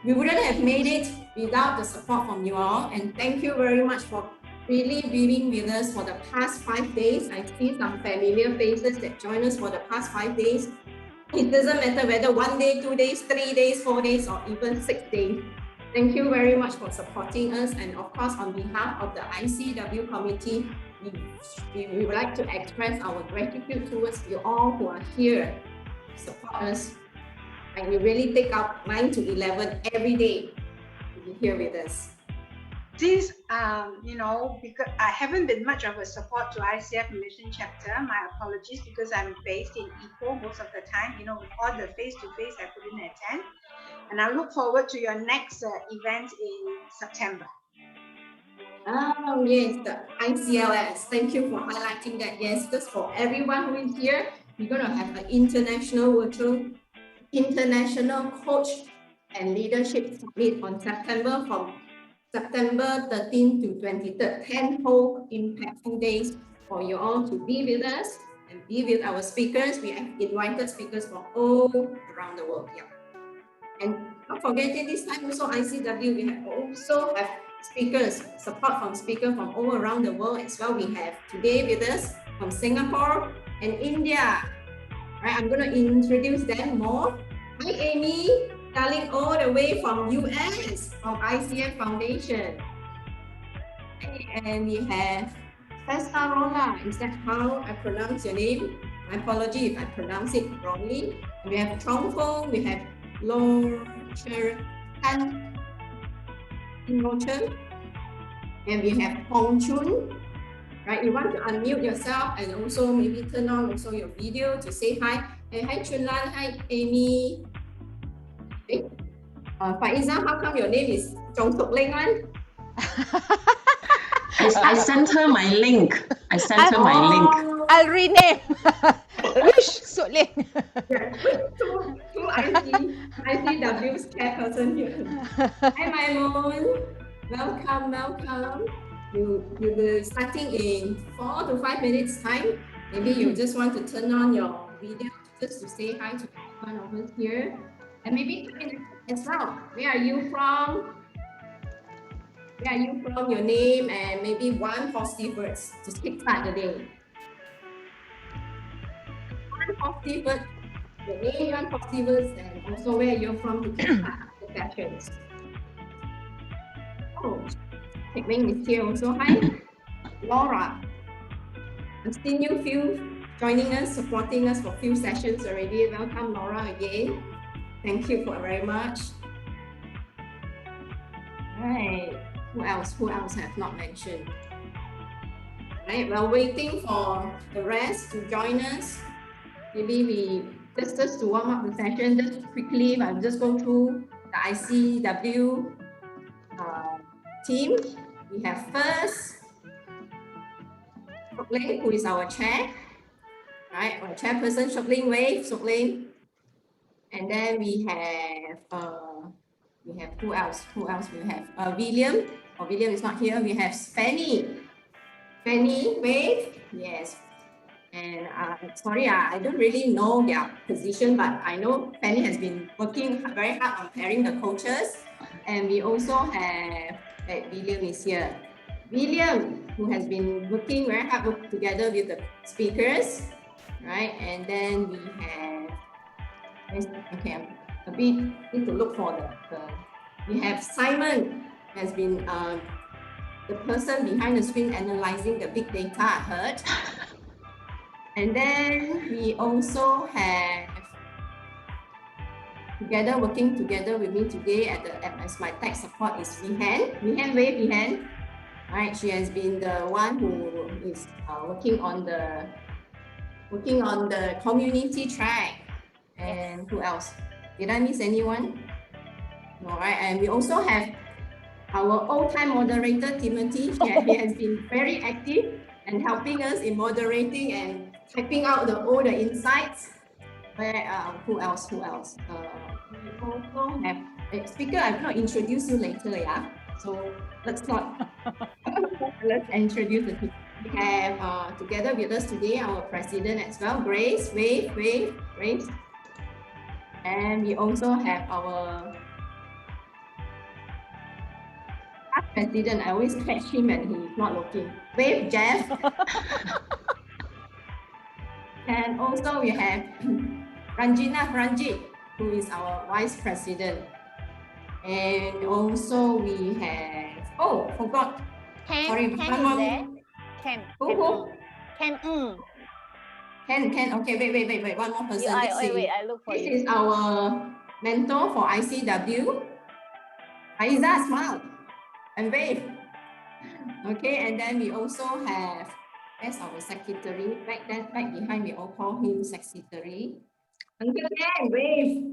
we wouldn't have made it without the support from you all. And thank you very much for really being with us for the past 5 days. I see some familiar faces that join us for the past 5 days. It doesn't matter whether 1 day, 2 days, 3 days, 4 days, or even 6 days. Thank you very much for supporting us. And of course, on behalf of the ICW committee, we would like to express our gratitude towards you all who are here to support us. And we really take out 9 to 11 every day to be here with us. Since, because I haven't been much of a support to ICF Malaysian chapter, my apologies, because I'm based in Ipoh most of the time, with all the face-to-face I couldn't attend. And I look forward to your next event in September. Oh, yes, the ICLS. Thank you for highlighting that. Yes, just for everyone who is here, we're going to have an international coach and leadership summit on September from September 13th to 23rd, 10 whole impactful days for you all to be with us and be with our speakers. We have invited speakers from all around the world. Yeah. And not forgetting this time also ICW, we also have speakers, support from speakers from all around the world as well. We have today with us from Singapore and India. Right, I'm going to introduce them more. Hi, Amy. Calling all the way from US, from ICF Foundation. And we have Testarola. Is that how I pronounce your name? My apology if I pronounce it wrongly. We have Chong Fong, we have Lo Chen, and we have Hong Chun. Right, you want to unmute yourself and also maybe turn on also your video to say hi. And hi Chun Lan, hi Amy. Okay. Faiza, how come your name is Chong Sok Ling one? I sent her my link. I'll rename. Wish Sok Ling. Two ICW's chairperson here. Hi Mylon. Welcome. You'll be starting in 4 to 5 minutes time. Maybe you just want to turn on your video just to say hi to everyone of us here. And maybe as well, where are you from? Your name and maybe one positive words to kickstart the day. One positive word, your name, one positive words, and also where you're from to kickstart the sessions. Oh, Teck Ming is here also. Hi, Laura. I've seen you joining us, supporting us for a few sessions already. Welcome, Laura, again. Thank you very much. Right. Who else have not mentioned? Right. While waiting for the rest to join us, maybe we just to warm up the session, just quickly, I'll just go through the ICW team. We have first Sok Ling, who is our chair. Right. Our chairperson, Sok Ling, wave, Sok Ling. And then we have who else? We have William. Oh, William is not here. We have Fanny. Fanny, wave. Yes. And sorry, I don't really know their position, but I know Fanny has been working very hard on pairing the coaches. And we also have William is here. William, who has been working very hard together with the speakers, right? And then we have. Okay, a bit need to look for we have Simon, has been the person behind the screen analyzing the big data, I heard. And then we also have working together with me today as my tech support is Vihan. Vihan. Right, she has been the one who is working on the community track. And who else? Did I miss anyone? All right, and we also have our old-time moderator, Timothy. He has been very active and helping us in moderating and typing out all the insights. Who else? We also have a speaker. I'm going to introduce you later, yeah? So let's introduce the people. We have together with us today our president as well, Grace. Grace. And we also have our president. I always catch him and he's not looking. Wave, Jeff. And also we have Ranjit, who is our vice president. And also we have, oh, forgot. Sorry, Ken one is more. there. Ken. Who? Ken. Ken. Okay, wait. One more person. Wait, I look for This you. is our mentor for ICW. Aiza, smile and wave. Okay, and then we also have, as our secretary, back behind we all call him secretary. Uncle Ken, wave.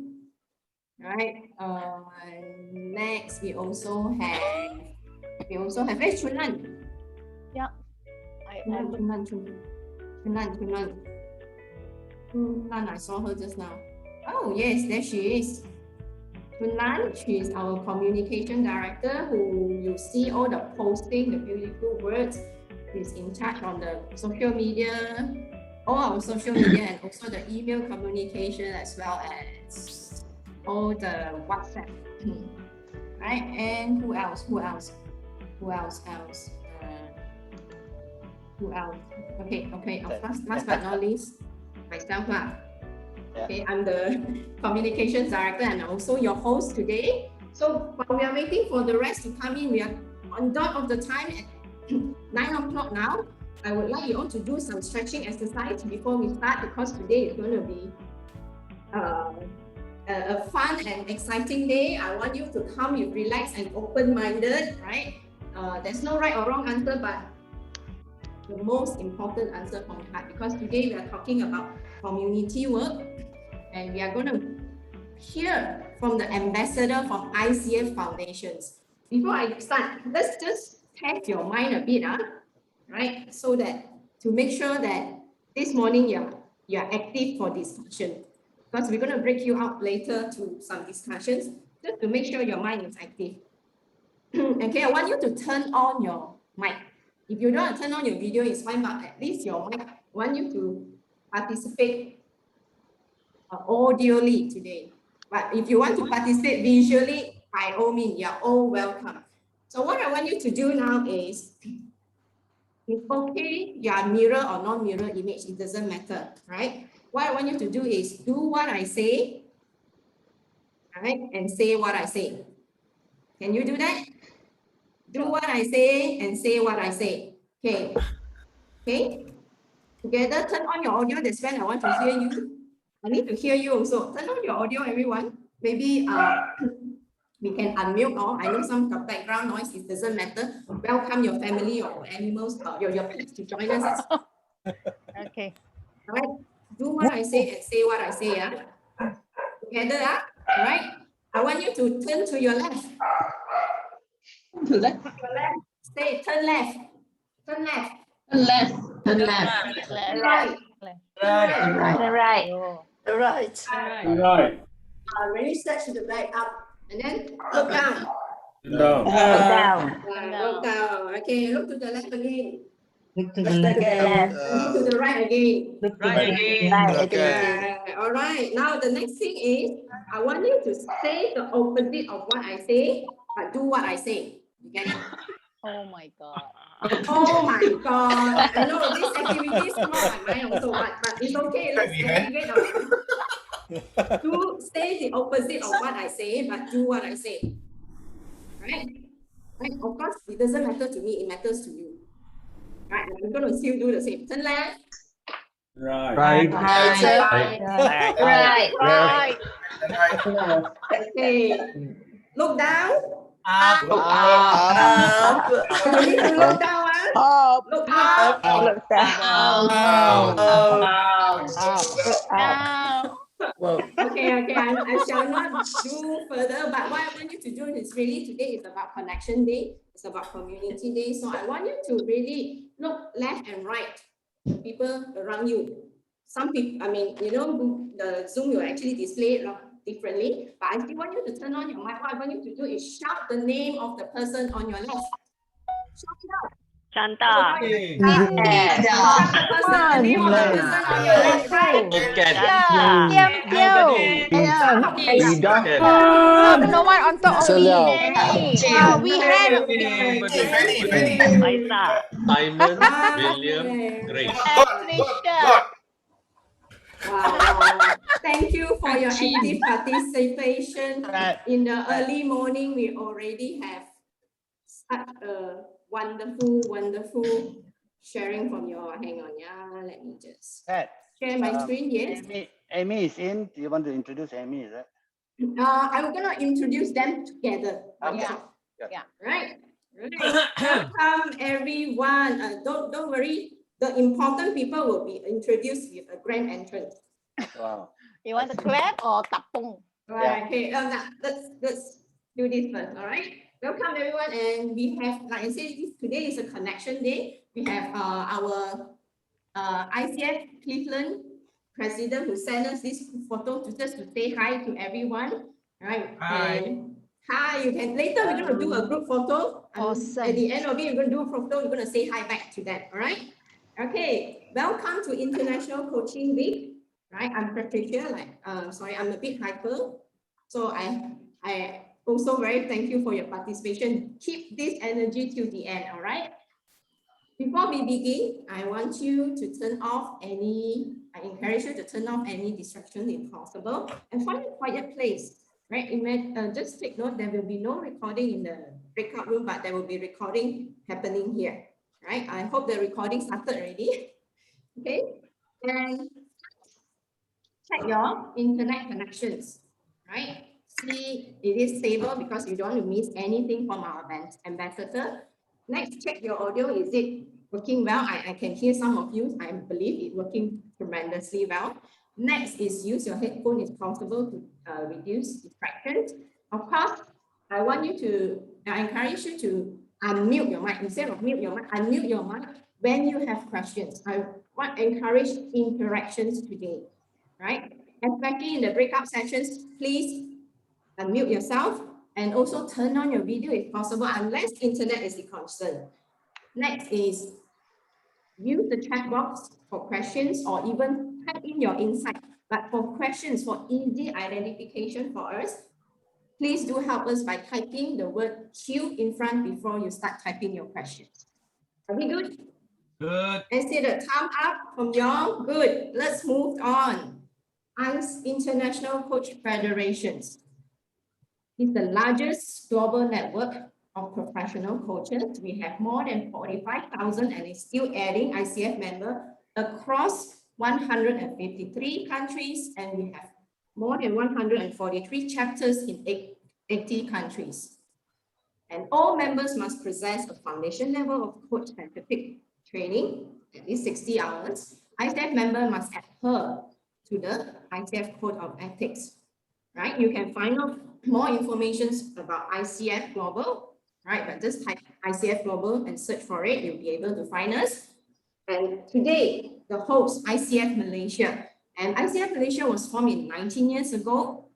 Right. Next we also have where's Chunan? Yeah. Chunan, I saw her just now. Oh yes, there she is. Chunan, she is our communication director who you see all the posting, the beautiful words. She's in charge of the social media, all our social media, and also the email communication as well as all the WhatsApp. Right? And who else? Okay. Last but not least, myself lah. Okay, I'm the communications director and also your host today. So while we are waiting for the rest to come in, we are on dot of the time at 9 o'clock now. I would like you all to do some stretching exercise before we start because today is going to be a fun and exciting day. I want you to come with relaxed and open-minded, right? There's no right or wrong answer, but the most important answer from your heart, because today we are talking about community work and we are going to hear from the ambassador from ICF Foundations. Before I start, let's just test your mind a bit, right? So that to make sure that this morning you're active for discussion, because we're going to break you out later to some discussions just to make sure your mind is active. Okay, I want you to turn on your mic. If you don't want to turn on your video, it's fine, but at least your mic, I want you to participate audioly today. But if you want to participate visually, by all means, you're all welcome. So what I want you to do now is, it's okay, you are mirror or non-mirror image, it doesn't matter, right? What I want you to do is do what I say, right, and say what I say. Can you do that? Do what I say and say what I say. Okay. Okay. Together, turn on your audio. That's when I want to hear you. I need to hear you also. Turn on your audio, everyone. Maybe we can unmute all. I know some background noise, it doesn't matter. Welcome your family or animals, your pets to join us. Okay. All right. Do what I say and say what I say. Together, all right. I want you to turn to your left. To left. Say turn left. Turn left. Turn left. Turn left. Right. Right. Right. Right. Really stretch to the back up. And then look down. Down. Look down. Okay, look to the left again. Look to the left. Look to the right again. Look to the right again. All right. Now the next thing is, I want you to say the opposite of what I say, but do what I say. You get it? Oh my God. Oh my God. I know this activity is come out my mind also, but it's okay. Let's activate our do say the opposite of what I say, but do what I say. Right? Right? Of course, it doesn't matter to me, it matters to you. Right? I'm going to still do the same. Turn left. Right. Okay. Look down. Up. You need to look down. Up. Look up. Look down. Okay, I shall not do further, but what I want you to do is really today is about connection day. It's about community day. So I want you to really look left and right, the people around you. Some people, I mean, you know, the Zoom will actually display it differently, but I still want you to turn on your mic. What I want you to do is shout the name of the person on your left. Shout it out. Shanta. Okay. Yes. The name of the person on your left, right? Yeah. No one on top of me. We have Faisal. Simon, William, Okay. Grace. Patricia. Wow. Thank you for your active participation. In the early morning, we already have such a wonderful sharing from your, hang on, yeah, let me just share my screen, yes. Amy is in. Do you want to introduce Amy? Is that? I'm gonna introduce them together. Okay. Yeah. Right. Welcome everyone. Don't worry. The important people will be introduced with a grand entrance. Wow. You want to clap or tapung? Right. Okay. Now let's do this first. All right. Welcome everyone, and we have, like I said, today is a connection day. We have our ICF Cleveland president who sent us this photo to just to say hi to everyone. All right. Hi. And hi. You can later we're gonna do a group photo. Awesome. At the end of it, you're gonna do a photo. You're gonna say hi back to them. All right. Okay. Welcome to International Coaching Week. Right. I'm Patricia. Sorry, I'm a bit hyper. So I also very thank you for your participation. Keep this energy till the end. All right. Before we begin, I want you to turn off I encourage you to turn off any distraction if possible and find a quiet place, right? Just take note, there will be no recording in the breakout room, but there will be recording happening here, right? I hope the recording started already, okay? And check your internet connections, right? See it is stable because you don't want to miss anything from our ambassador. Next, check your audio. Is it working well? I can hear some of you. I believe it's working tremendously well. Next is use your headphone if possible to reduce distractions. Of course, I encourage you to unmute your mic. Instead of mute your mic, unmute your mic when you have questions. I want to encourage interactions today, right? Especially in the breakout sessions, please unmute yourself and also turn on your video if possible, unless internet is the concern. Next is use the chat box for questions or even type in your insight. But for questions, for easy identification for us, please do help us by typing the word Q in front before you start typing your questions. Are we good? Good. I see the thumb up from y'all. Good. Let's move on. ICE International Coach Federations is the largest global network of professional coaches. We have more than 45,000 and it's still adding ICF members across 153 countries, and we have more than 143 chapters in 80 countries. And all members must possess a foundation level of coach-specific training, at least 60 hours. ICF member must adhere to the ICF Code of Ethics, right? You can find out more information about ICF Global, right? But just type ICF Global and search for it, you'll be able to find us. And today, the host, ICF Malaysia. And ICF Malaysia was formed in 19 years ago,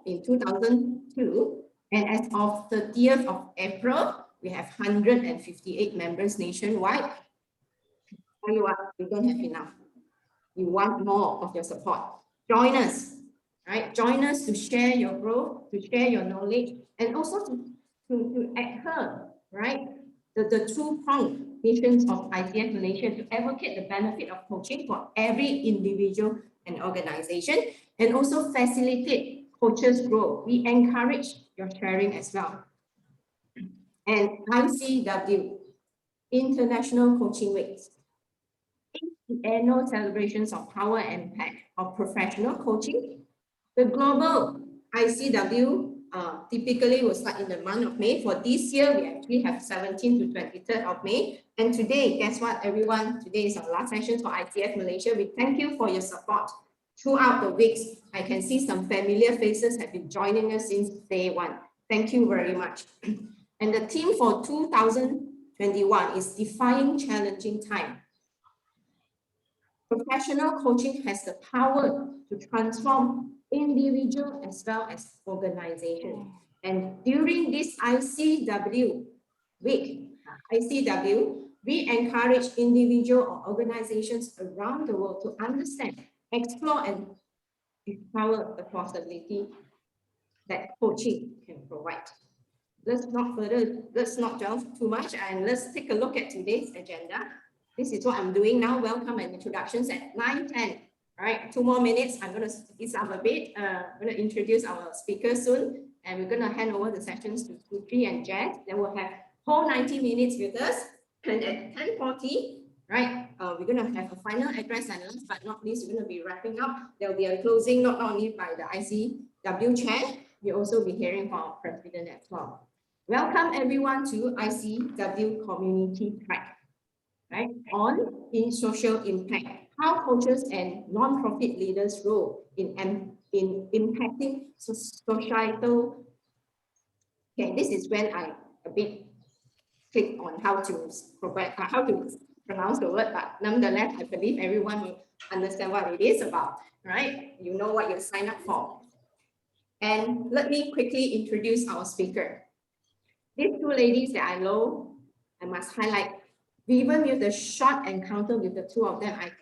in 2002. And as of 30th of April, we have 158 members nationwide. Tell you what, we don't have enough. We want more of your support. Join us, right? Join us to share your growth, to share your knowledge, and also to adhere, right? The two-pronged missions of ICF Malaysia to advocate the benefit of coaching for every individual and organization, and also facilitate coaches' growth. We encourage your sharing as well. And ICW, International Coaching Week, the annual celebrations of power and impact of professional coaching. The global ICW typically will start in the month of May. For this year, we actually have 17th to 23rd of May. And today, guess what, everyone? Today is our last session for ICF Malaysia. We thank you for your support throughout the weeks. I can see some familiar faces have been joining us since day one. Thank you very much. And the theme for 2021 is Defying Challenging Time. Professional coaching has the power to transform individual as well as organization. And during this ICW week, ICW, we encourage individual or organizations around the world to understand, explore, and discover the possibility that coaching can provide. Let's not delve too much, and let's take a look at today's agenda. This is what I'm doing now. Welcome and introductions at 9:10. All right, 2 more minutes. I'm going to ease up a bit. I'm going to introduce our speakers soon, and we're going to hand over the sessions to Shruti and Jass. Then we'll have whole 90 minutes with us. And at 10:40, right, we're going to have a final address, and last but not least, we're going to be wrapping up. There will be a closing not only by the ICW chair, you'll also be hearing from our president as well. Welcome everyone to ICW Community Track, right, on in social impact. How coaches and non-profit leaders' role in impacting societal. Okay, this is when I a bit click on how to pronounce the word, but nonetheless, I believe everyone will understand what it is about, right? You know what you sign up for. And let me quickly introduce our speaker. These two ladies that I know, I must highlight, even with the short encounter with the two of them, I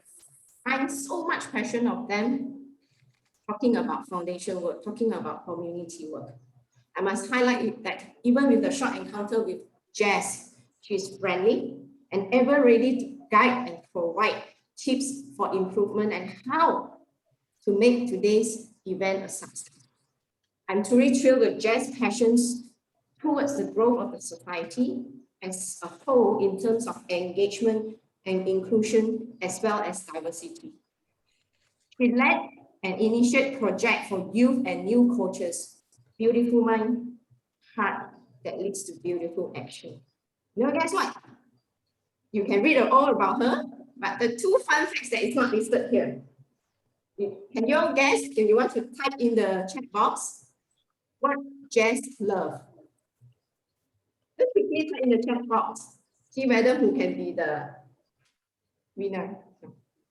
find so much passion of them talking about foundation work, talking about community work. I must highlight that even with the short encounter with Jass, she's friendly and ever ready to guide and provide tips for improvement and how to make today's event a success. I'm truly thrilled with Jass' passions towards the growth of the society as a whole in terms of engagement and inclusion as well as diversity. She led an initiate project for youth and new coaches, Beautiful Mind, Heart that leads to beautiful action. You know, guess what? You can read all about her, but the two fun facts that is not listed here. Can you all guess if you want to type in the chat box what Jass love? Just quickly type in the chat box. See whether who can be the winner.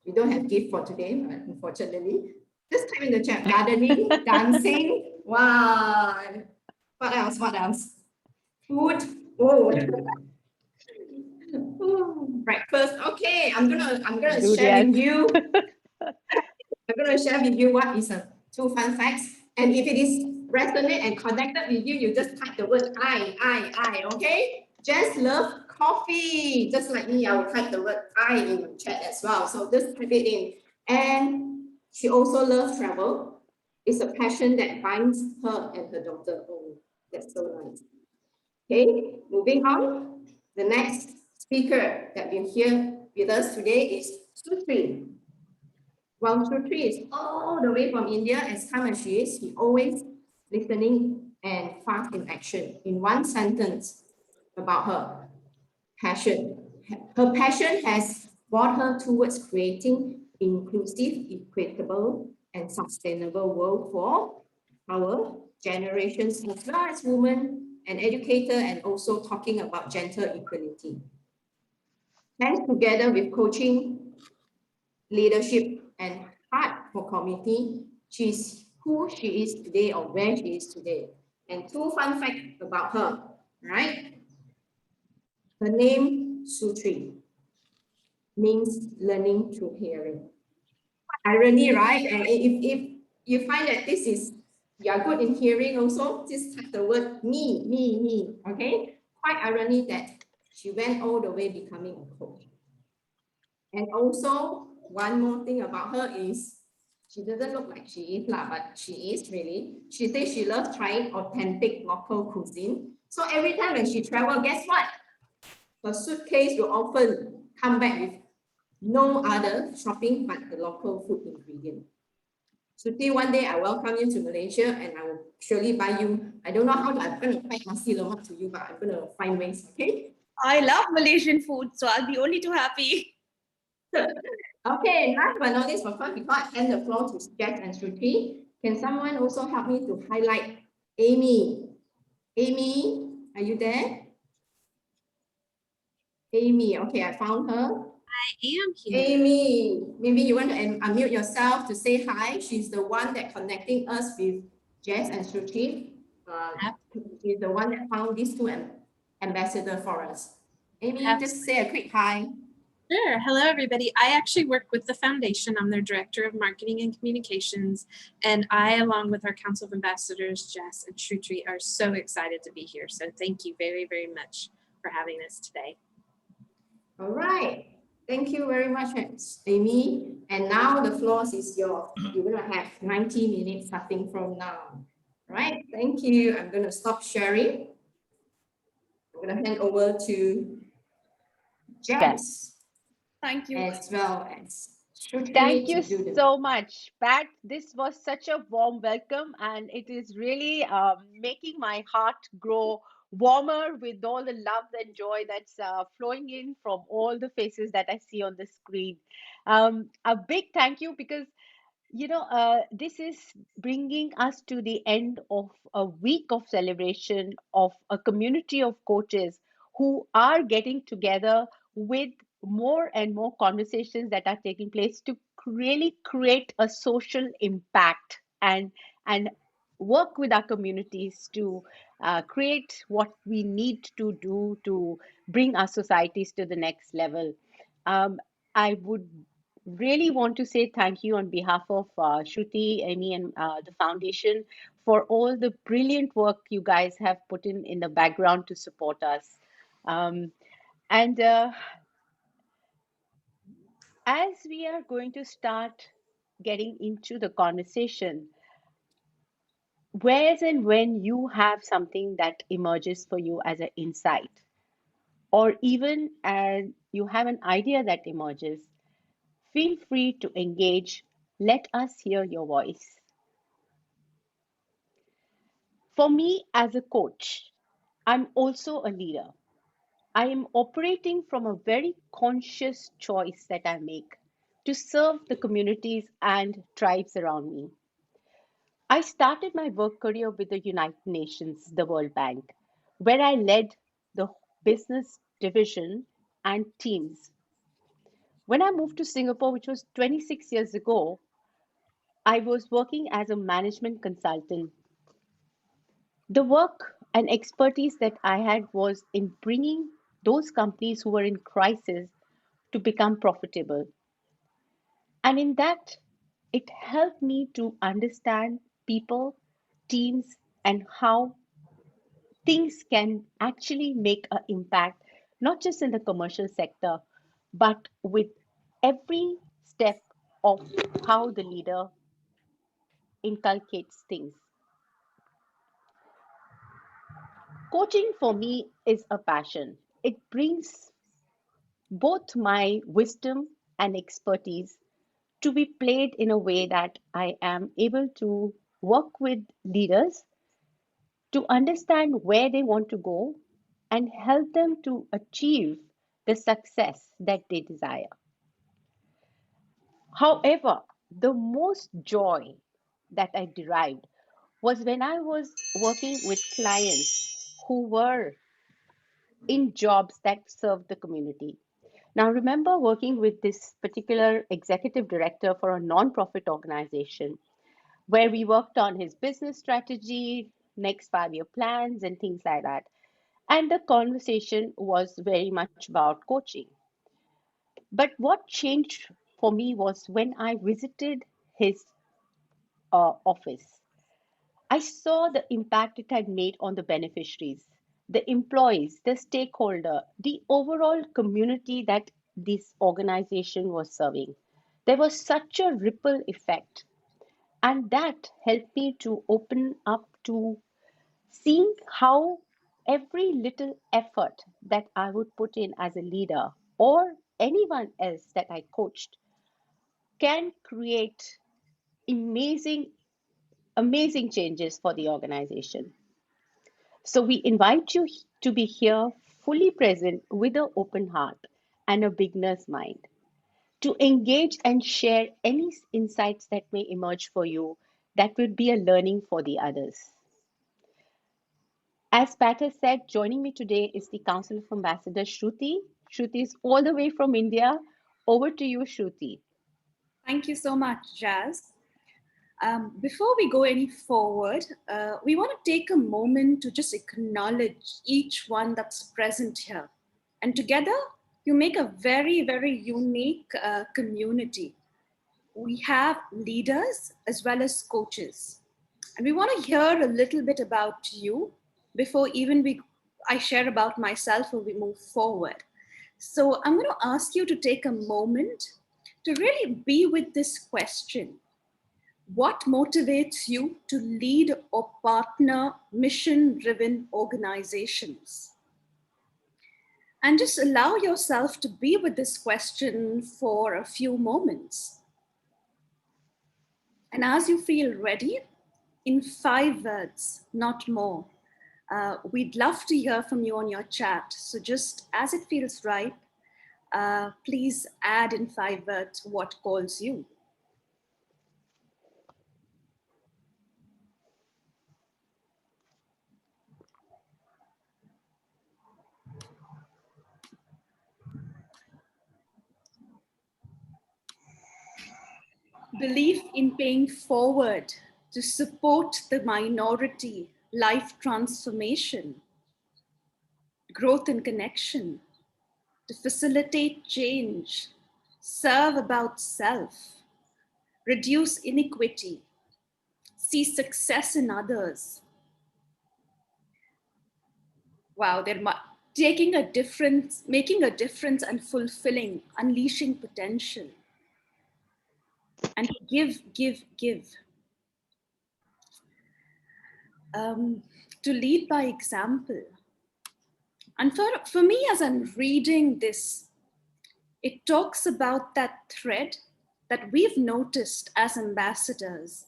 We don't have gift for today, but unfortunately. Just type in the chat. Gardening, dancing. Wow. What else? What else? Food. Oh. Breakfast. Okay, I'm gonna share with you. I'm gonna share with you what is two fun facts. And if it is resonate and connected with you, you just type the word I, okay? Just love coffee. Just like me, I will type the word I in the chat as well. So just type it in. And she also loves travel. It's a passion that binds her and her daughter. Oh, that's so nice. Okay, moving on. The next speaker that we're here with us today is Shruti. While Shruti is all the way from India, as calm as she is, she always listening and fast in action. In one sentence about her passion. Her passion has brought her towards creating inclusive, equitable, and sustainable world for our generations, as well as women, an educator, and also talking about gender equality. Thanks together with coaching, leadership, and heart for community, she's who she is today or where she is today. And two fun facts about her, right? Her name, Shruti, means learning through hearing. Irony, right? And if you find that this is, you are good in hearing also, just type the word me, okay? Quite irony that she went all the way becoming a coach. And also, one more thing about her is, she doesn't look like she is, but she is really. She says she loves trying authentic local cuisine. So every time when she travels, guess what? Her suitcase will often come back with no other shopping but the local food ingredient. Shruti, one day I welcome you to Malaysia and I will surely buy you. I don't know how I'm going to pack nasi lemak to you, but I'm going to find ways, okay? I love Malaysian food, so I'll be only too happy. Okay, last but not least, before I hand the floor to Jass and Shruti, can someone also help me to highlight Amy? Amy, are you there? Amy, okay, I found her. I am here. Amy, maybe you want to unmute yourself to say hi. She's the one that connecting us with Jass and Shruti. She's the one that found these two ambassadors for us. Amy, just say a quick hi. Sure. Hello, everybody. I actually work with the foundation. I'm their Director of Marketing and Communications. And I, along with our Council of Ambassadors, Jass and Shruti, are so excited to be here. So thank you very, very much for having us today. All right. Thank you very much, Amy. And now the floor is yours. You're going to have 90 minutes starting from now. All right. Thank you. I'm going to stop sharing. I'm going to hand over to Jass. Thank you. As well as Shruti Thank to you do the- so much, Pat. This was such a warm welcome, and it is really making my heart grow warmer with all the love and joy that's flowing in from all the faces that I see on the screen. A big thank you because this is bringing us to the end of a week of celebration of a community of coaches who are getting together with more and more conversations that are taking place to really create a social impact and work with our communities to create what we need to do to bring our societies to the next level. I would really want to say thank you on behalf of Shruti, Amy, and the foundation for all the brilliant work you guys have put in the background to support us. And as we are going to start getting into the conversation, whereas and when you have something that emerges for you as an insight, or even as you have an idea that emerges, feel free to engage. Let us hear your voice. For me, as a coach, I'm also a leader. I am operating from a very conscious choice that I make to serve the communities and tribes around me. I started my work career with the United Nations, the World Bank, where I led the business division and teams. When I moved to Singapore, which was 26 years ago, I was working as a management consultant. The work and expertise that I had was in bringing those companies who were in crisis to become profitable. And in that, it helped me to understand people, teams, and how things can actually make an impact, not just in the commercial sector, but with every step of how the leader inculcates things. Coaching for me is a passion. It brings both my wisdom and expertise to be played in a way that I am able to work with leaders to understand where they want to go and help them to achieve the success that they desire. However, the most joy that I derived was when I was working with clients who were in jobs that served the community. Now, I remember working with this particular executive director for a non-profit organization where we worked on his business strategy, next 5-year plans, and things like that. And the conversation was very much about coaching. But what changed for me was when I visited his office. I saw the impact it had made on the beneficiaries, the employees, the stakeholder, the overall community that this organization was serving. There was such a ripple effect, and that helped me to open up to seeing how every little effort that I would put in as a leader or anyone else that I coached can create amazing, amazing changes for the organization. So we invite you to be here fully present with an open heart and a beginner's mind to engage and share any insights that may emerge for you that will be a learning for the others. As Pat has said, joining me today is the Council of Ambassadors, Shruti. Shruti is all the way from India. Over to you, Shruti. Thank you so much, Jazz. Before we go any forward, we want to take a moment to just acknowledge each one that's present here. And together, you make a very, very unique community. We have leaders as well as coaches. And we want to hear a little bit about you before even I share about myself or we move forward. So I'm going to ask you to take a moment to really be with this question. What motivates you to lead or partner mission-driven organizations? And just allow yourself to be with this question for a few moments. And as you feel ready, in 5 words, not more, we'd love to hear from you on your chat. So just as it feels right, please add in 5 words what calls you. Belief in paying forward to support the minority, life transformation, growth and connection, to facilitate change, serve about self, reduce inequity, see success in others. Wow, they're making a difference and fulfilling, unleashing potential. And give. To lead by example. And for me, as I'm reading this, it talks about that thread that we've noticed as ambassadors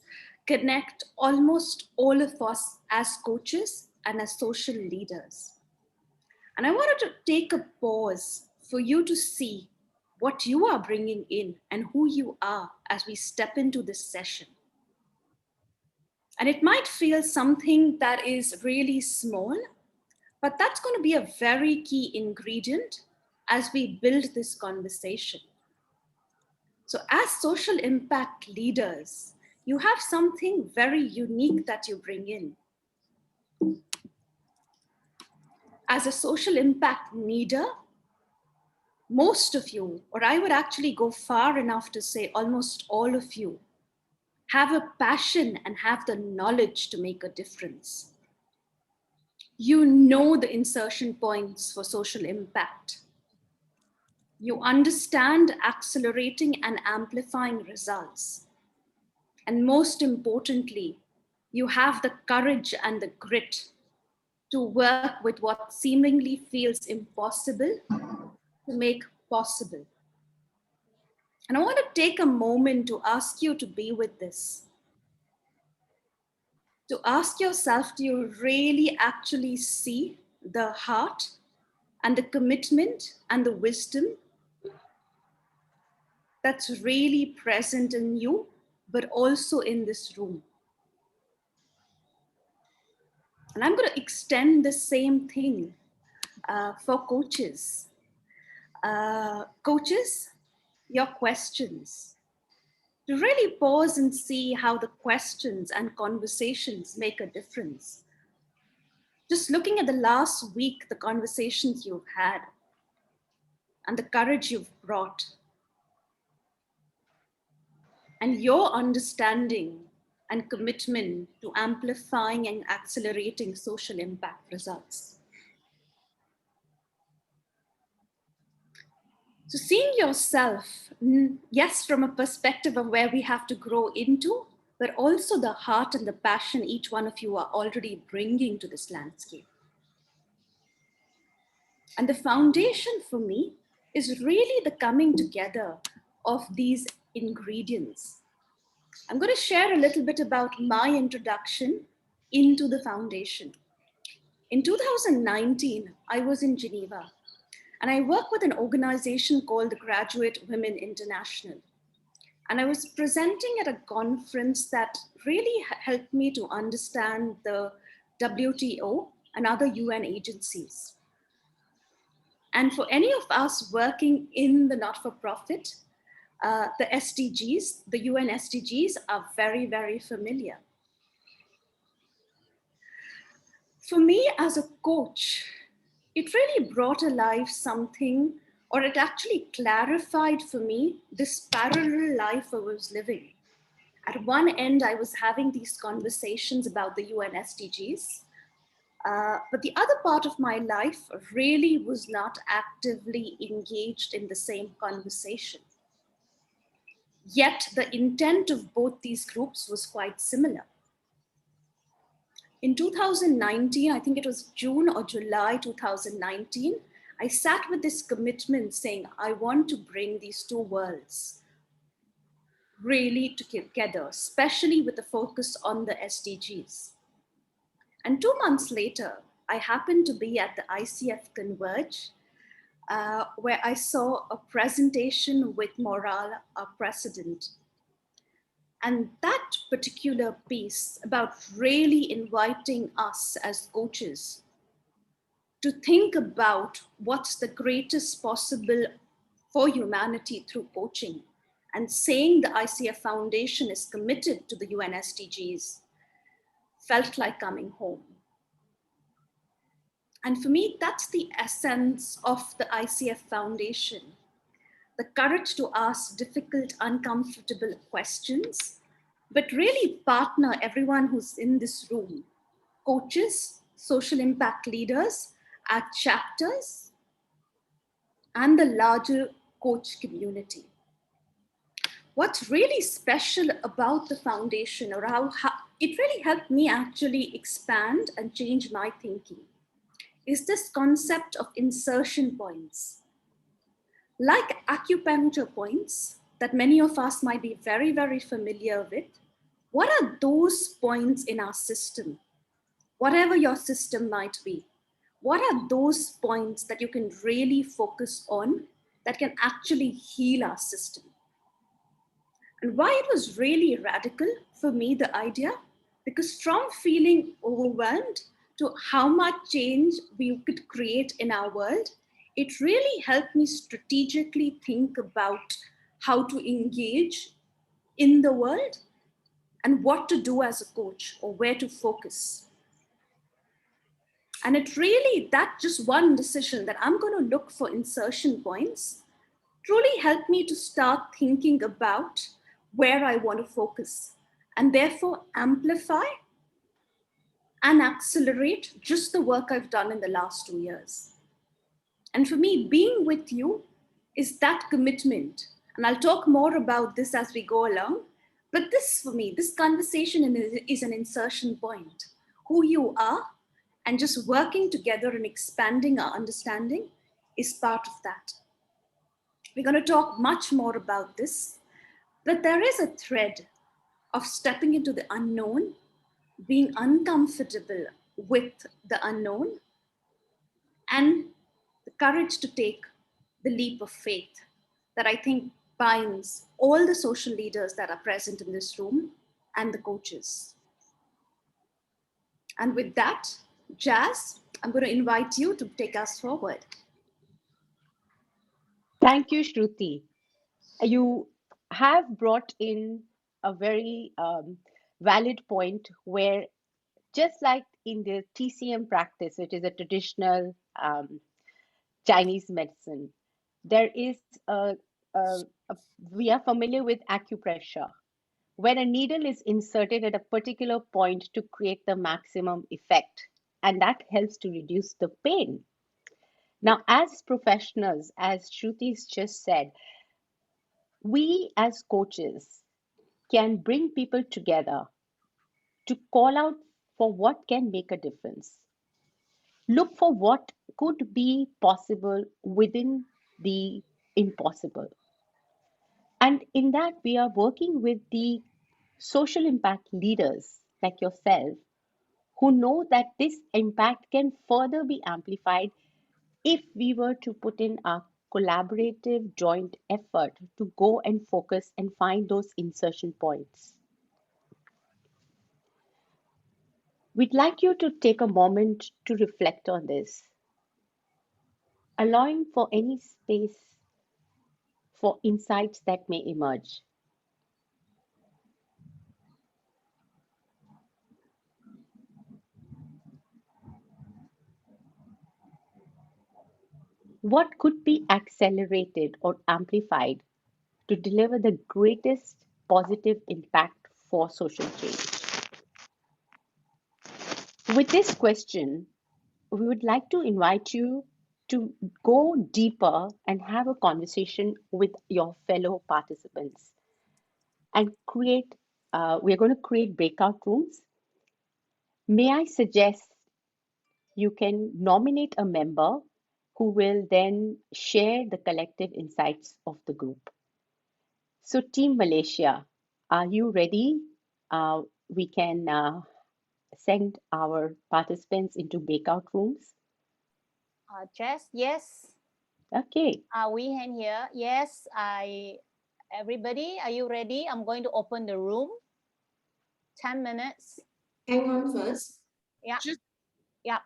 connect almost all of us as coaches and as social leaders. And I wanted to take a pause for you to see what you are bringing in and who you are as we step into this session. And it might feel something that is really small, but that's going to be a very key ingredient as we build this conversation. So as social impact leaders, you have something very unique that you bring in. As a social impact leader, most of you, or I would actually go far enough to say almost all of you, have a passion and have the knowledge to make a difference. You know the insertion points for social impact. You understand accelerating and amplifying results. And most importantly, you have the courage and the grit to work with what seemingly feels impossible to make possible. And I want to take a moment to ask you to be with this. To ask yourself, do you really actually see the heart and the commitment and the wisdom that's really present in you, but also in this room? And I'm going to extend the same thing for coaches. Coaches, your questions. To really pause and see how the questions and conversations make a difference. Just looking at the last week, the conversations you've had and the courage you've brought and your understanding and commitment to amplifying and accelerating social impact results. So seeing yourself, yes, from a perspective of where we have to grow into, but also the heart and the passion each one of you are already bringing to this landscape. And the foundation for me is really the coming together of these ingredients. I'm going to share a little bit about my introduction into the foundation. In 2019, I was in Geneva. And I work with an organization called the Graduate Women International. And I was presenting at a conference that really helped me to understand the WTO and other UN agencies. And for any of us working in the not-for-profit, the SDGs, the UN SDGs are very, very familiar. For me as a coach, it really brought alive something, or it actually clarified for me this parallel life I was living. At one end, I was having these conversations about the UN SDGs, but the other part of my life really was not actively engaged in the same conversation. Yet the intent of both these groups was quite similar. In 2019, I think it was June or July 2019, I sat with this commitment saying, I want to bring these two worlds really together, especially with the focus on the SDGs. And 2 months later, I happened to be at the ICF Converge, where I saw a presentation with Moral, our president. And that particular piece about really inviting us as coaches to think about what's the greatest possible for humanity through coaching, and saying the ICF Foundation is committed to the UN SDGs, felt like coming home. And for me, that's the essence of the ICF Foundation. The courage to ask difficult, uncomfortable questions, but really partner everyone who's in this room, coaches, social impact leaders, our chapters, and the larger coach community. What's really special about the foundation, or how it really helped me actually expand and change my thinking, is this concept of insertion points. Like acupuncture points that many of us might be very, very familiar with, what are those points in our system? Whatever your system might be, what are those points that you can really focus on that can actually heal our system? And why it was really radical for me, the idea, because from feeling overwhelmed to how much change we could create in our world, it really helped me strategically think about how to engage in the world and what to do as a coach or where to focus. And it really, that just one decision that I'm going to look for insertion points truly helped me to start thinking about where I want to focus, and therefore amplify and accelerate just the work I've done in the last 2 years. And for me, being with you is that commitment. And I'll talk more about this as we go along. But this, for me, this conversation is an insertion point. Who you are and just working together and expanding our understanding is part of that. We're going to talk much more about this, but there is a thread of stepping into the unknown, being uncomfortable with the unknown, and the courage to take the leap of faith that I think binds all the social leaders that are present in this room and the coaches. And with that, Jass, I'm going to invite you to take us forward. Thank you, Shruti. You have brought in a very valid point where, just like in the TCM practice, which is a traditional Chinese medicine, there is we are familiar with acupressure, where a needle is inserted at a particular point to create the maximum effect, and that helps to reduce the pain. Now, as professionals, as Shruti's just said, we as coaches can bring people together to call out for what can make a difference. Look for what could be possible within the impossible. And in that, we are working with the social impact leaders like yourself who know that this impact can further be amplified if we were to put in a collaborative joint effort to go and focus and find those insertion points. We'd like you to take a moment to reflect on this, allowing for any space for insights that may emerge. What could be accelerated or amplified to deliver the greatest positive impact for social change? With this question, we would like to invite you to go deeper and have a conversation with your fellow participants and we're going to create breakout rooms. May I suggest you can nominate a member who will then share the collective insights of the group. So Team Malaysia, are you ready? We can send our participants into breakout rooms. Jass, yes. Okay. Are we in here? Yes, everybody, are you ready? I'm going to open the room. 10 minutes. Hang on first. Yeah. Yeah.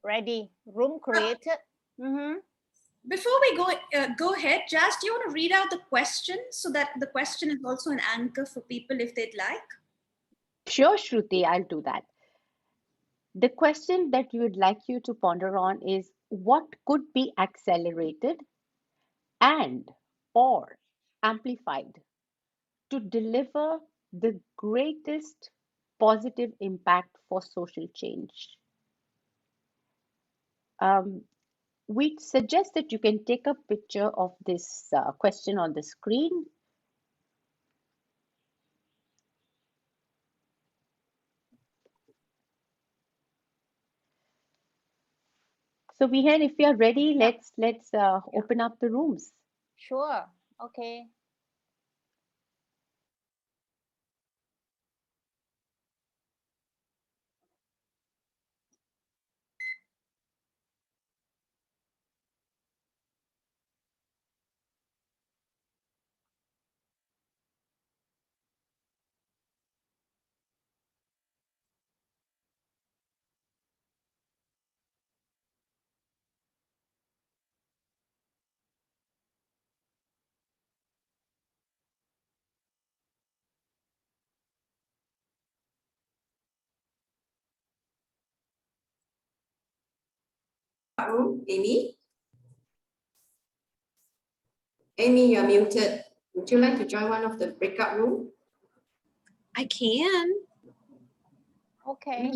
Ready. Room created. Before we go ahead, Jass, do you want to read out the question so that the question is also an anchor for people if they'd like? Sure, Shruti, I'll do that. The question that we would like you to ponder on is what could be accelerated and or amplified to deliver the greatest positive impact for social change? We suggest that you can take a picture of this question on the screen. So Vihan, if you are ready, let's open up the rooms. Sure. Okay. Room, Amy? Amy, you're muted. Would you like to join one of the breakout room? I can. Okay.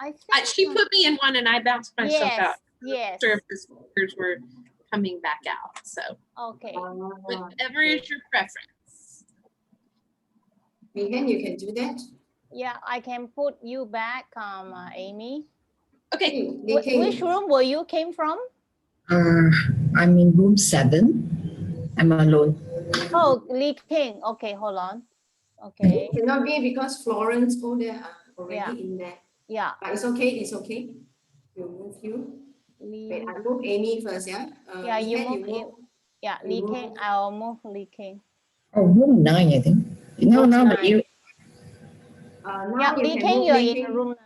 I think She put me in one and I bounced myself out. Yes. Sure, if the speakers were coming back out. So okay. Whatever is your preference. Megan, you can do that. Yeah, I can put you back, Amy. Okay. Which room were you came from? I'm in room 7. I'm alone. Oh, Lee King. Okay, hold on. Okay. It cannot be because Florence all there are already in there. Yeah. But it's okay, it's okay. We'll move you. Wait, I move Amy first, yeah? Yeah, you move. Yeah, Lee King. I'll move Lee King. Oh, room 9, I think. No, but you. Yeah, Lee King, you're in room 9.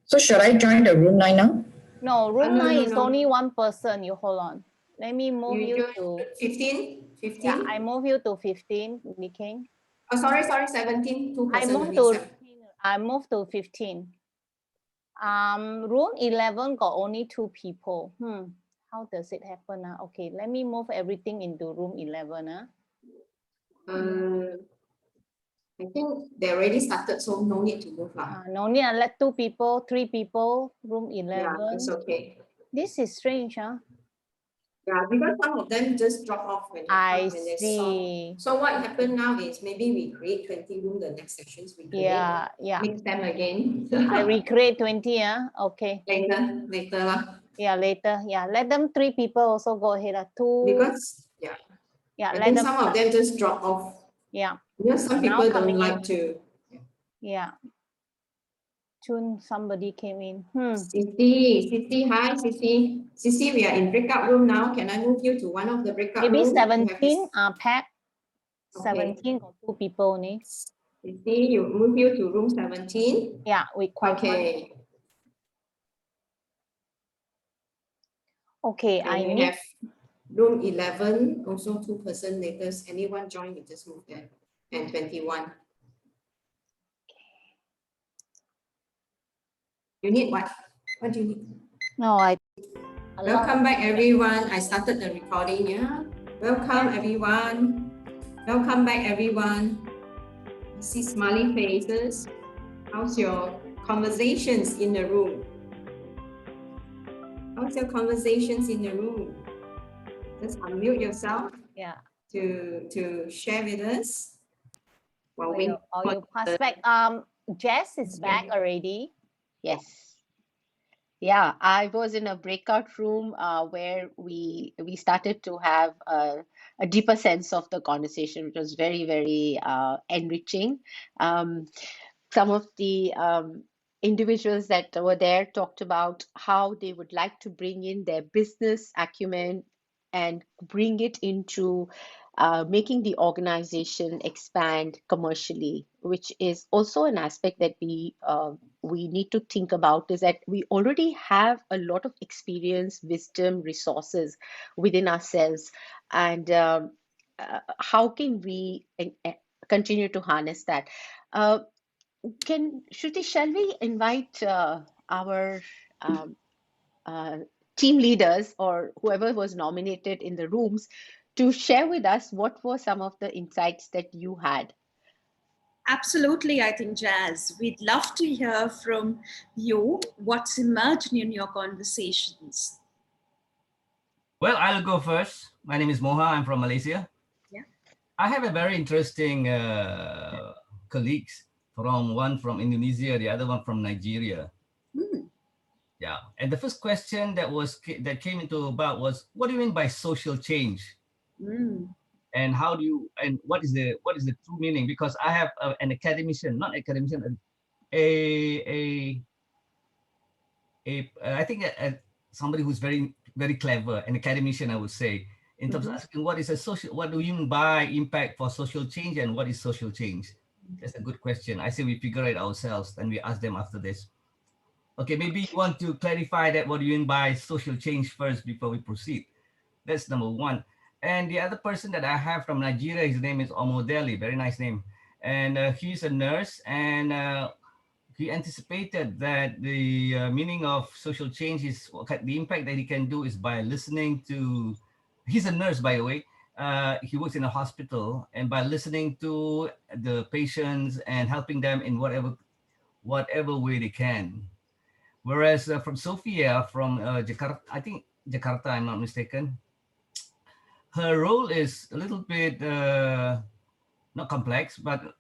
So should I join the room 9 now? No, room 9 is only one person. You hold on. Let me move you to 15. 15. Yeah, I move you to 15, Lee King. Oh, sorry, 17. 2 I person moved to 15. Room 11 got only 2 people. How does it happen now? Okay, let me move everything into room 11. I think they already started, so no need to move. No need, let 2 people, 3 people, room 11. Yeah, it's okay. This is strange, huh? Yeah, because some of them just drop off when they see. So what happened now is maybe we create 20 room, the next sessions we create. Yeah. Mix them again. I recreate 20, okay. Later lah. Yeah, later. Yeah, let them 3 people also go ahead. 2. Because, I think some of them just drop off. Yeah. Because some people don't like to. Yeah. June, somebody came in. Sissy, hi, Sissy. Sissy, we are in breakout room now. Can I move you to one of the breakout rooms? Maybe 17, Pat. 17 got 2 people only. Sissy, you move you to room 17. Yeah, we quite. Okay. Okay, I need. Have room 11, also 2 person later. Anyone join, you just move there. And 21. You need what? What do you need? No, Welcome back, everyone. I started the recording, yeah? Welcome, everyone. Welcome back, everyone. I see smiley faces. How's your conversations in the room? How's your conversations in the room? Just unmute yourself. Yeah. To share with us. While we you pass back. Jass is back already. Yes. Yeah, I was in a breakout room where we started to have a deeper sense of the conversation, which was very, very enriching. Some of the individuals that were there talked about how they would like to bring in their business acumen and bring it into making the organization expand commercially, which is also an aspect that we need to think about, is that we already have a lot of experience, wisdom, resources within ourselves, and how can we continue to harness that? Shruti, shall we invite our team leaders or whoever was nominated in the rooms to share with us what were some of the insights that you had? Absolutely, I think, Jass. We'd love to hear from you what's emerged in your conversations. Well, I'll go first. My name is Moha. I'm from Malaysia. Yeah. I have a very interesting colleagues, one from Indonesia, the other one from Nigeria. Yeah, and the first question that came into about was, what do you mean by social change? And how do you, and what is the true meaning? Because I have an academician, not academician, I think somebody who's very, very clever, an academician, I would say, in terms of asking what do you mean by impact for social change, and what is social change? That's a good question. I say we figure it ourselves and we ask them after this. Okay, maybe you want to clarify that, what do you mean by social change first before we proceed? That's number one. And the other person that I have from Nigeria, his name is Omodeli, very nice name. And he's a nurse, and he anticipated that the meaning of social change is the impact that he can do is by listening to, he's a nurse, by the way. He works in a hospital, and by listening to the patients and helping them in whatever way they can. Whereas from Sophia, from Jakarta, I think Jakarta, I'm not mistaken, her role is a little bit not complex, but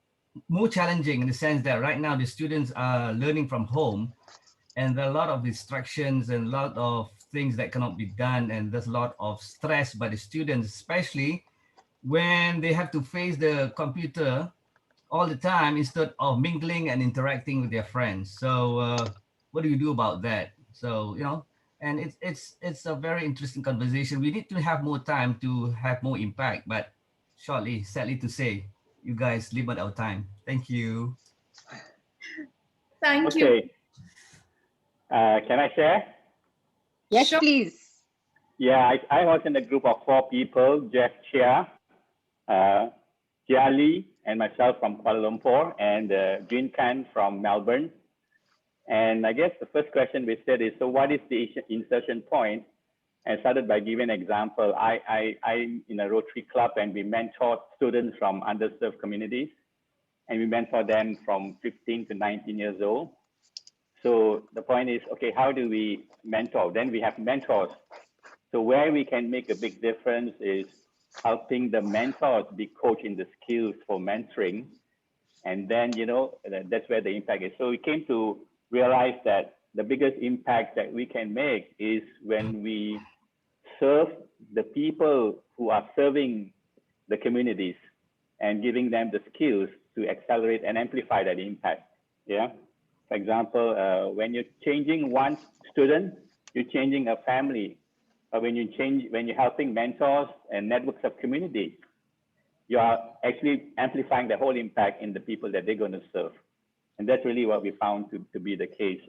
more challenging in the sense that right now the students are learning from home, and there are a lot of distractions and a lot of things that cannot be done, and there's a lot of stress by the students, especially when they have to face the computer all the time instead of mingling and interacting with their friends. So what do you do about that? So, and it's a very interesting conversation. We need to have more time to have more impact, but sadly to say, you guys limit our time. Thank you. Thank you. Okay. Can I share? Yes, sure. Please. Yeah, I was in a group of 4 people, Jeff Chia, Jia Lee, and myself from Kuala Lumpur, and Jin Kan from Melbourne. And I guess the first question we said is, so what is the insertion point? And started by giving an example. I'm in a Rotary Club, and we mentor students from underserved communities, and we mentor them from 15 to 19 years old. So the point is, okay, how do we mentor? Then we have mentors. So where we can make a big difference is helping the mentors be coached in the skills for mentoring. And then, that's where the impact is. So we came to realize that the biggest impact that we can make is when we serve the people who are serving the communities and giving them the skills to accelerate and amplify that impact. Yeah. For example, when you're changing one student, you're changing a family. When you're helping mentors and networks of community, you are actually amplifying the whole impact in the people that they're going to serve. And that's really what we found to be the case.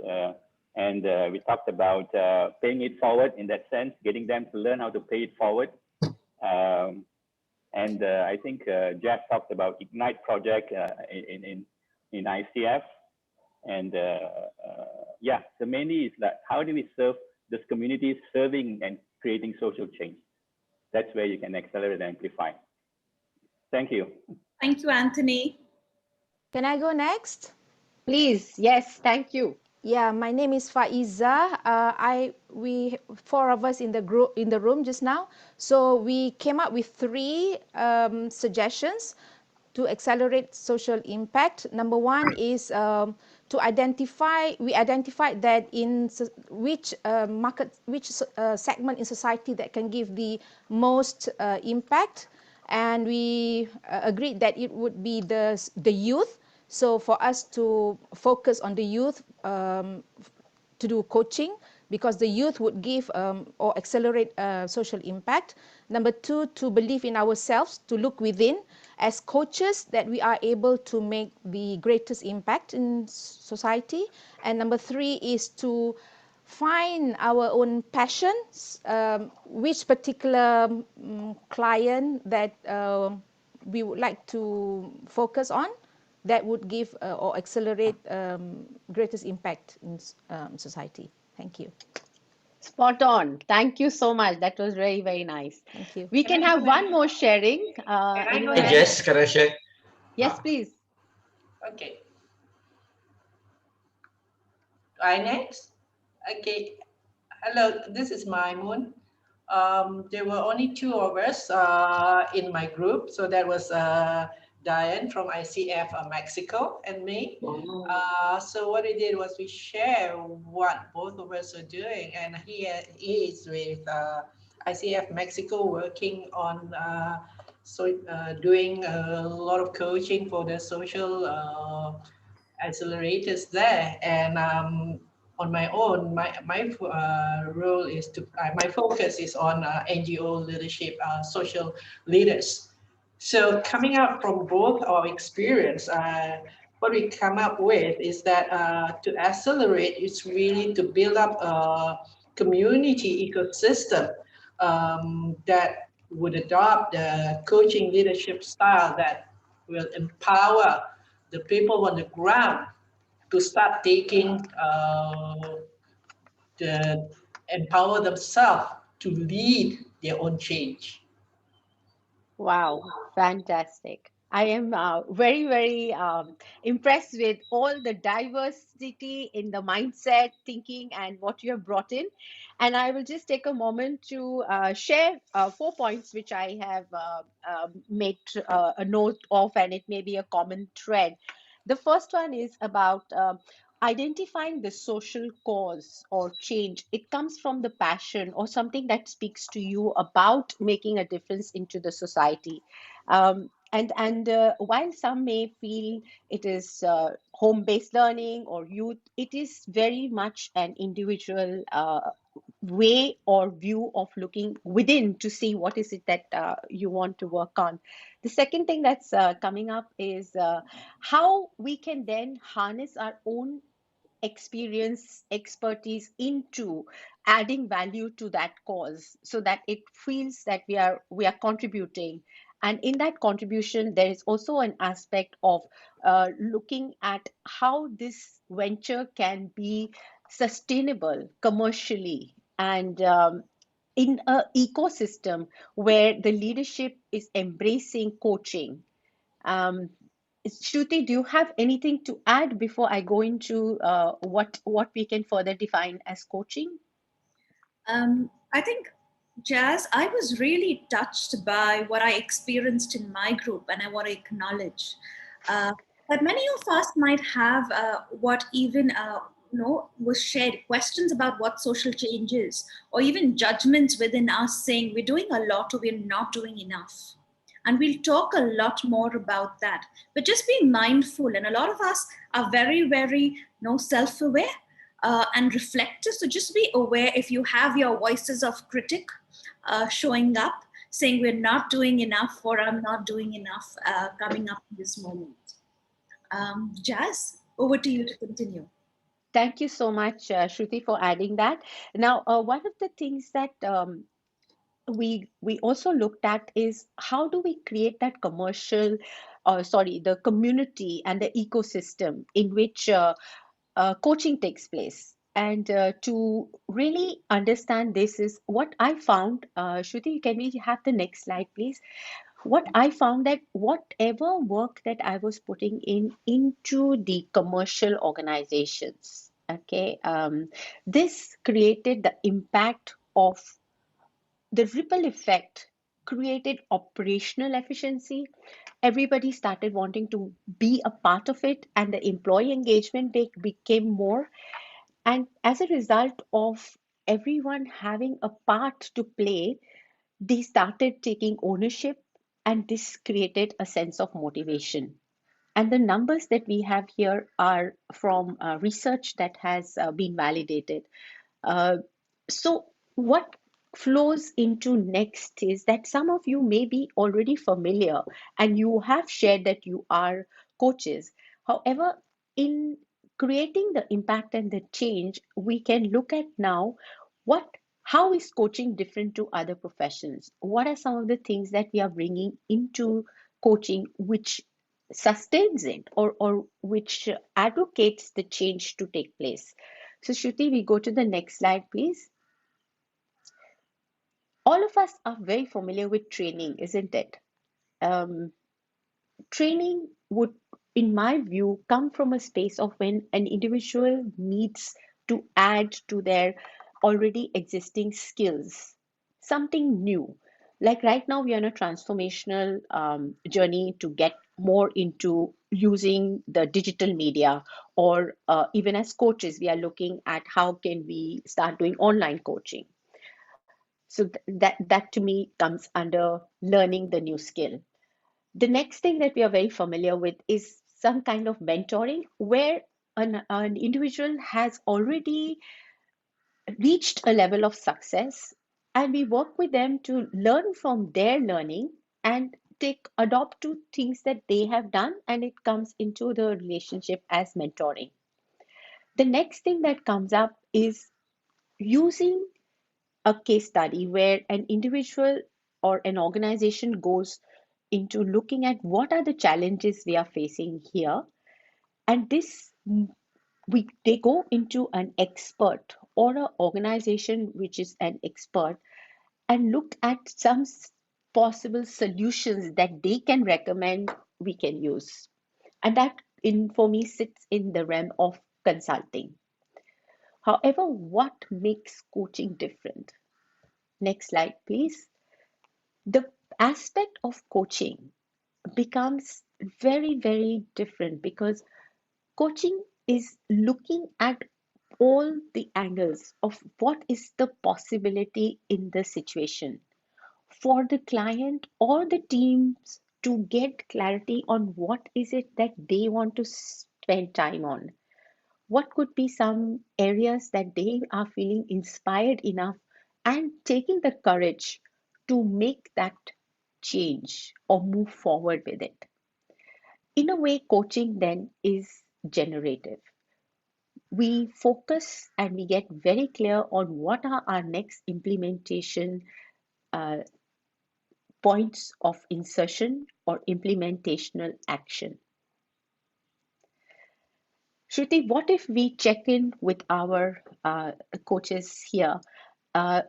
And we talked about paying it forward in that sense, getting them to learn how to pay it forward. And I think Jack talked about Ignite project in ICF. And yeah, so mainly is that how do we serve this community is serving and creating social change. That's where you can accelerate and amplify. Thank you. Thank you, Anthony. Can I go next? Please, yes, thank you. Yeah, my name is Faiza. We four of us in the room just now. So we came up with 3 suggestions to accelerate social impact. Number 1 is to identify. We identified that in which segment in society that can give the most impact, and we agreed that it would be the youth. So for us to focus on the youth to do coaching, because the youth would give or accelerate social impact. Number 2, to believe in ourselves, to look within as coaches, that we are able to make the greatest impact in society. And number 3 is to find our own passions, which particular client that we would like to focus on, that would give or accelerate greatest impact in society. Thank you. Spot on. Thank you so much. That was very, very nice. Thank you. We can have one more sharing. Anyone else? Yes, can I share? Yes, please. Okay. I next? Okay. Hello, this is Maimun. There were only 2 of us in my group. So that was Diane from ICF Mexico and me. So what we did was we share what both of us are doing, and he is with ICF Mexico working on doing a lot of coaching for the social accelerators there. And on my own, my role is to my focus is on NGO leadership, social leaders. So coming out from both our experience, what we come up with is that to accelerate, it's really to build up a community ecosystem that would adopt the coaching leadership style that will empower the people on the ground to start taking empower themselves to lead their own change. Wow, fantastic. I am very, very impressed with all the diversity in the mindset, thinking, and what you have brought in. And I will just take a moment to share 4 points which I have made a note of, and it may be a common thread. The first one is about identifying the social cause or change. It comes from the passion or something that speaks to you about making a difference into the society. And while some may feel it is home-based learning or youth, it is very much an individual way or view of looking within to see what is it that you want to work on. The second thing that's coming up is how we can then harness our own experience, expertise into adding value to that cause, so that it feels that we are contributing. And in that contribution, there is also an aspect of looking at how this venture can be sustainable commercially, and in an ecosystem where the leadership is embracing coaching. Shruti, do you have anything to add before I go into what we can further define as coaching? I think, Jass, I was really touched by what I experienced in my group, and I want to acknowledge that many of us might have what even was shared, questions about what social change is, or even judgments within us saying we're doing a lot or we're not doing enough. And we'll talk a lot more about that. But just be mindful, and a lot of us are very, very self-aware and reflective. So just be aware if you have your voices of critic showing up, saying we're not doing enough or I'm not doing enough coming up in this moment. Jass, over to you to continue. Thank you so much, Shruti, for adding that. Now, one of the things that we also looked at is how do we create that the community and the ecosystem in which coaching takes place. And to really understand this is what I found. Shruti, can we have the next slide, please? What I found that whatever work that I was putting into the commercial organizations, okay, this created the impact of the ripple effect, created operational efficiency. Everybody started wanting to be a part of it, and the employee engagement became more. And as a result of everyone having a part to play, they started taking ownership, and this created a sense of motivation. And the numbers that we have here are from research that has been validated. So what flows into next is that some of you may be already familiar and you have shared that you are coaches. However, in creating the impact and the change, we can look at now how is coaching different to other professions? What are some of the things that we are bringing into coaching which sustains it or which advocates the change to take place? So Shruti, we go to the next slide, please. All of us are very familiar with training, isn't it? Training would, in my view, come from a space of when an individual needs to add to their already existing skills, something new. Like right now, we are on a transformational journey to get more into using the digital media, or even as coaches, we are looking at how can we start doing online coaching. So that to me comes under learning the new skill. The next thing that we are very familiar with is some kind of mentoring, where an individual has already reached a level of success, and we work with them to learn from their learning and adopt to things that they have done, and it comes into the relationship as mentoring. The next thing that comes up is using a case study where an individual or an organization goes into looking at what are the challenges we are facing here, and they go into an expert or an organization which is an expert and look at some possible solutions that they can recommend we can use, and that for me sits in the realm of consulting. However, what makes coaching different? Next slide, please. The aspect of coaching becomes very, very different because coaching is looking at all the angles of what is the possibility in the situation for the client or the teams to get clarity on what is it that they want to spend time on. What could be some areas that they are feeling inspired enough and taking the courage to make that change or move forward with it. In a way, coaching then is generative. We focus and we get very clear on what are our next implementation points of insertion or implementational action. Shruti, what if we check in with our coaches here?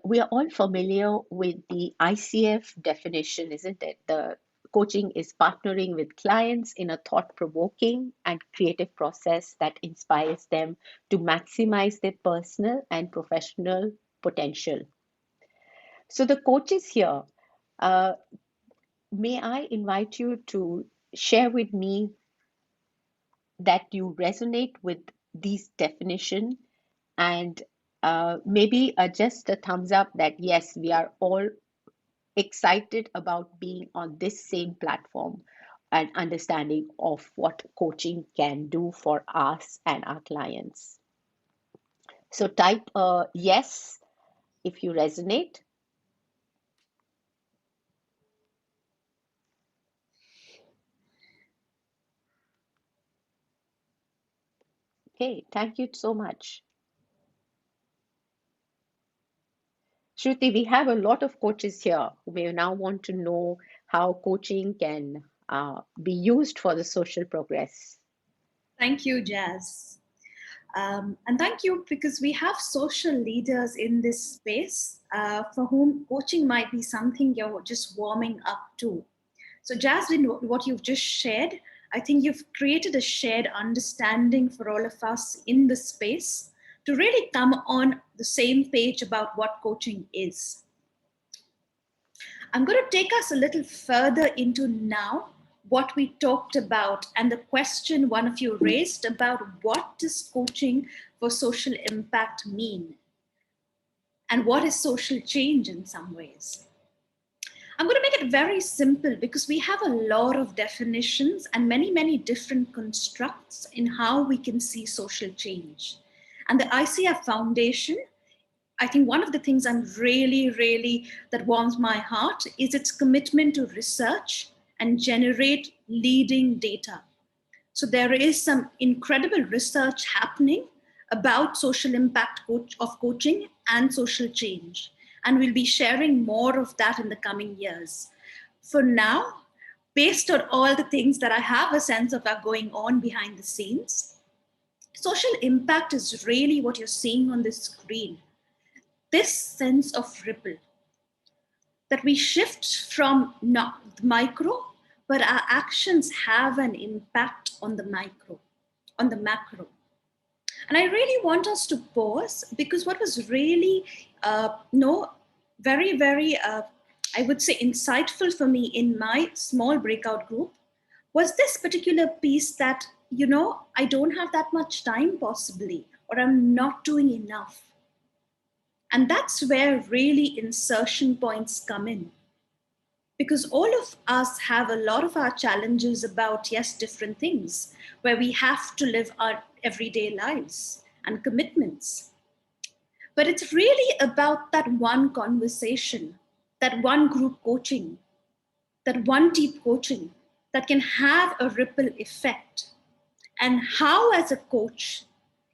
We are all familiar with the ICF definition, isn't it? The coaching is partnering with clients in a thought-provoking and creative process that inspires them to maximize their personal and professional potential. So the coaches here, may I invite you to share with me that you resonate with these definitions, and maybe just a thumbs up that yes, we are all excited about being on this same platform and understanding of what coaching can do for us and our clients. So type yes if you resonate. Okay, thank you so much. Shruti, we have a lot of coaches here who may now want to know how coaching can be used for the social progress. Thank you, Jass. And thank you, because we have social leaders in this space for whom coaching might be something you're just warming up to. So Jasmine, what you've just shared, I think you've created a shared understanding for all of us in the space to really come on the same page about what coaching is. I'm going to take us a little further into now what we talked about and the question one of you raised about what does coaching for social impact mean? And what is social change in some ways? I'm going to make it very simple because we have a lot of definitions and many, many different constructs in how we can see social change. And the ICF Foundation, I think one of the things I'm really, that warms my heart is its commitment to research and generate leading data. So there is some incredible research happening about social impact of coaching and social change. And we'll be sharing more of that in the coming years. For now, based on all the things that I have a sense of are going on behind the scenes, social impact is really what you're seeing on the screen. This sense of ripple, that we shift from not the micro, but our actions have an impact on the micro, on the macro. And I really want us to pause, because what was really very, I would say insightful for me in my small breakout group was this particular piece that, I don't have that much time possibly, or I'm not doing enough. And that's where really insertion points come in. Because all of us have a lot of our challenges about, yes, different things, where we have to live our everyday lives and commitments. But it's really about that one conversation, that one group coaching, that one team coaching that can have a ripple effect. And how, as a coach,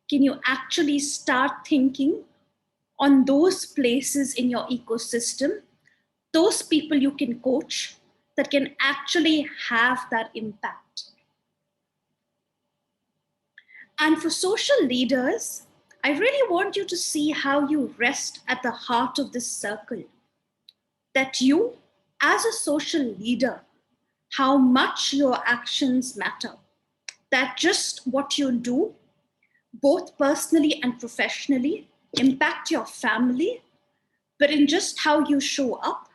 can you actually start thinking on those places in your ecosystem, those people you can coach that can actually have that impact. And for social leaders, I really want you to see how you rest at the heart of this circle. That you, as a social leader, how much your actions matter. That just what you do, both personally and professionally, impact your family, but in just how you show up,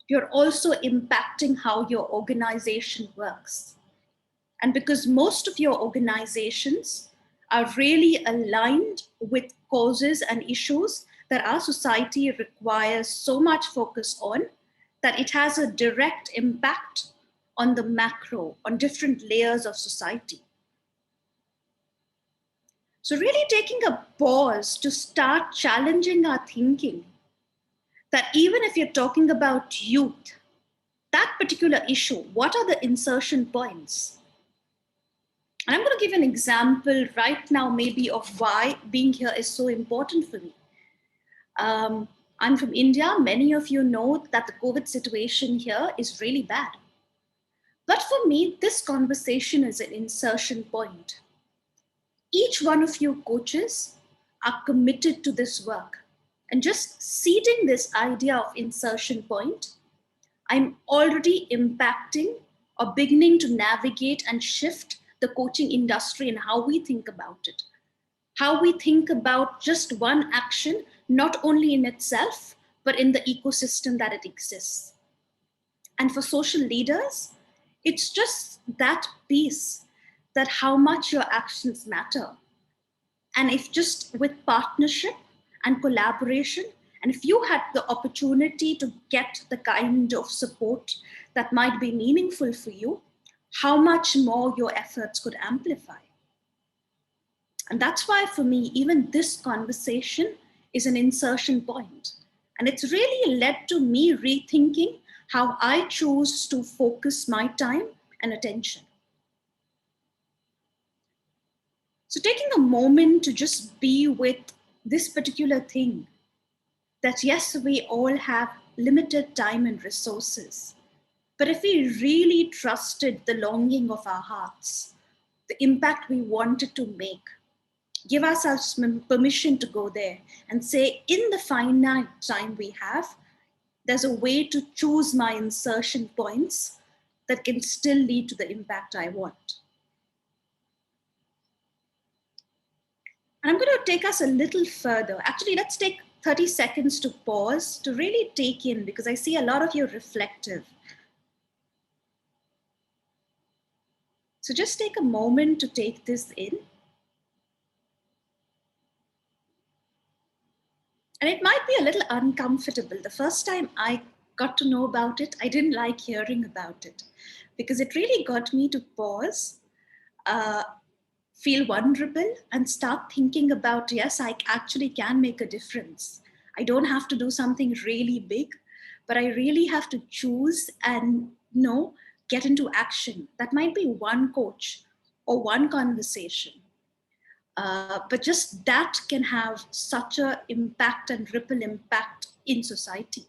you're also impacting how your organization works. And because most of your organizations are really aligned with causes and issues that our society requires so much focus on, that it has a direct impact on the macro, on different layers of society. So really taking a pause to start challenging our thinking, that even if you're talking about youth, that particular issue, what are the insertion points? And I'm going to give an example right now, maybe, of why being here is so important for me. I'm from India. Many of you know that the COVID situation here is really bad. But for me, this conversation is an insertion point. Each one of you coaches are committed to this work. And just seeding this idea of insertion point, I'm already impacting or beginning to navigate and shift the coaching industry and how we think about it. How we think about just one action, not only in itself, but in the ecosystem that it exists. And for social leaders, it's just that piece, that how much your actions matter. And if just with partnership and collaboration, and if you had the opportunity to get the kind of support that might be meaningful for you, how much more your efforts could amplify. And that's why for me, even this conversation is an insertion point. And it's really led to me rethinking how I choose to focus my time and attention. So taking a moment to just be with this particular thing, that yes, we all have limited time and resources, but if we really trusted the longing of our hearts, the impact we wanted to make, give ourselves permission to go there and say, in the finite time we have, there's a way to choose my insertion points that can still lead to the impact I want. And I'm going to take us a little further. Actually, let's take 30 seconds to pause to really take in, because I see a lot of you reflective. So just take a moment to take this in. And it might be a little uncomfortable. The first time I got to know about it, I didn't like hearing about it, because it really got me to pause, feel vulnerable, and start thinking about, yes, I actually can make a difference. I don't have to do something really big, but I really have to choose and get into action. That might be one coach or one conversation. But just that can have such an impact and ripple impact in society.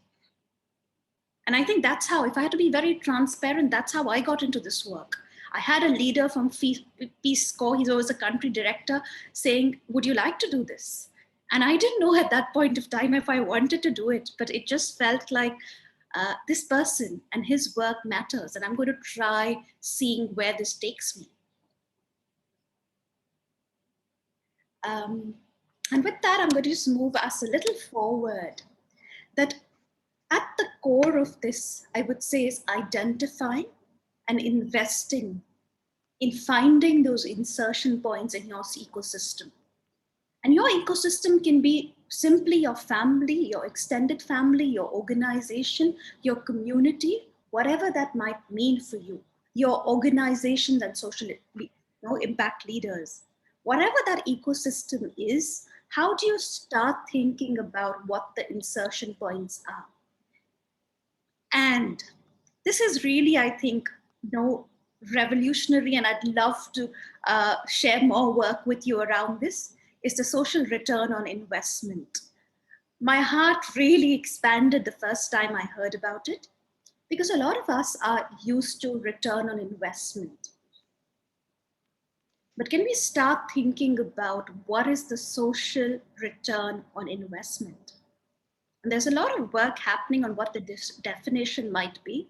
And I think that's how, if I had to be very transparent, that's how I got into this work. I had a leader from Peace Corps, he was a country director, saying, would you like to do this? And I didn't know at that point of time if I wanted to do it, but it just felt like this person and his work matters, and I'm going to try seeing where this takes me. And with that, I'm going to just move us a little forward. That at the core of this, I would say, is identifying and investing in finding those insertion points in your ecosystem. And your ecosystem can be simply your family, your extended family, your organization, your community, whatever that might mean for you, your organizations and social impact leaders. Whatever that ecosystem is, how do you start thinking about what the insertion points are? And this is really, I think, revolutionary, and I'd love to share more work with you around this, is the social return on investment. My heart really expanded the first time I heard about it, because a lot of us are used to return on investment. But can we start thinking about what is the social return on investment? And there's a lot of work happening on what the definition might be,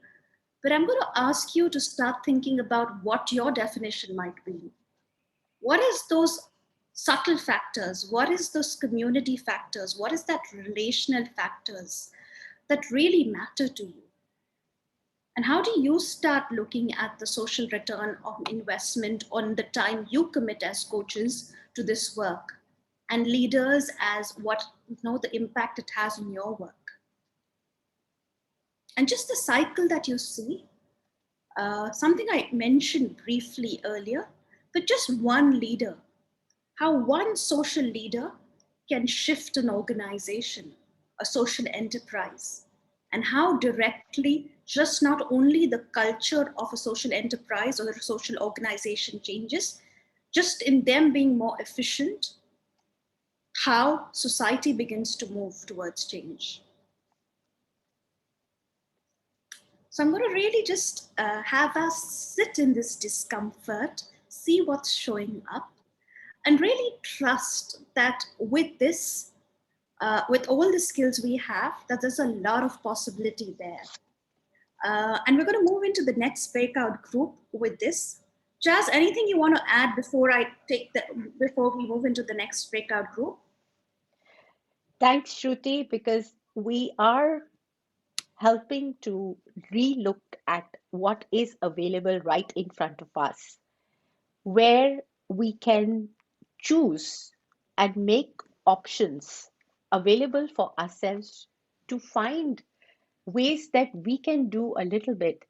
but I'm going to ask you to start thinking about what your definition might be. What is those subtle factors? What is those community factors? What is that relational factors that really matter to you? And how do you start looking at the social return of investment on the time you commit as coaches to this work, and leaders as what the impact it has on your work? And just the cycle that you see, something I mentioned briefly earlier, but just one leader, how one social leader can shift an organization, a social enterprise, and how directly just not only the culture of a social enterprise or a social organization changes, just in them being more efficient, how society begins to move towards change. So I'm going to really just have us sit in this discomfort, see what's showing up, and really trust that with this, with all the skills we have, that there's a lot of possibility there. And we're going to move into the next breakout group with this. Jass, anything you want to add before we move into the next breakout group? Thanks, Shruti, because we are helping to relook at what is available right in front of us, where we can choose and make options available for ourselves to find ways that we can do a little bit.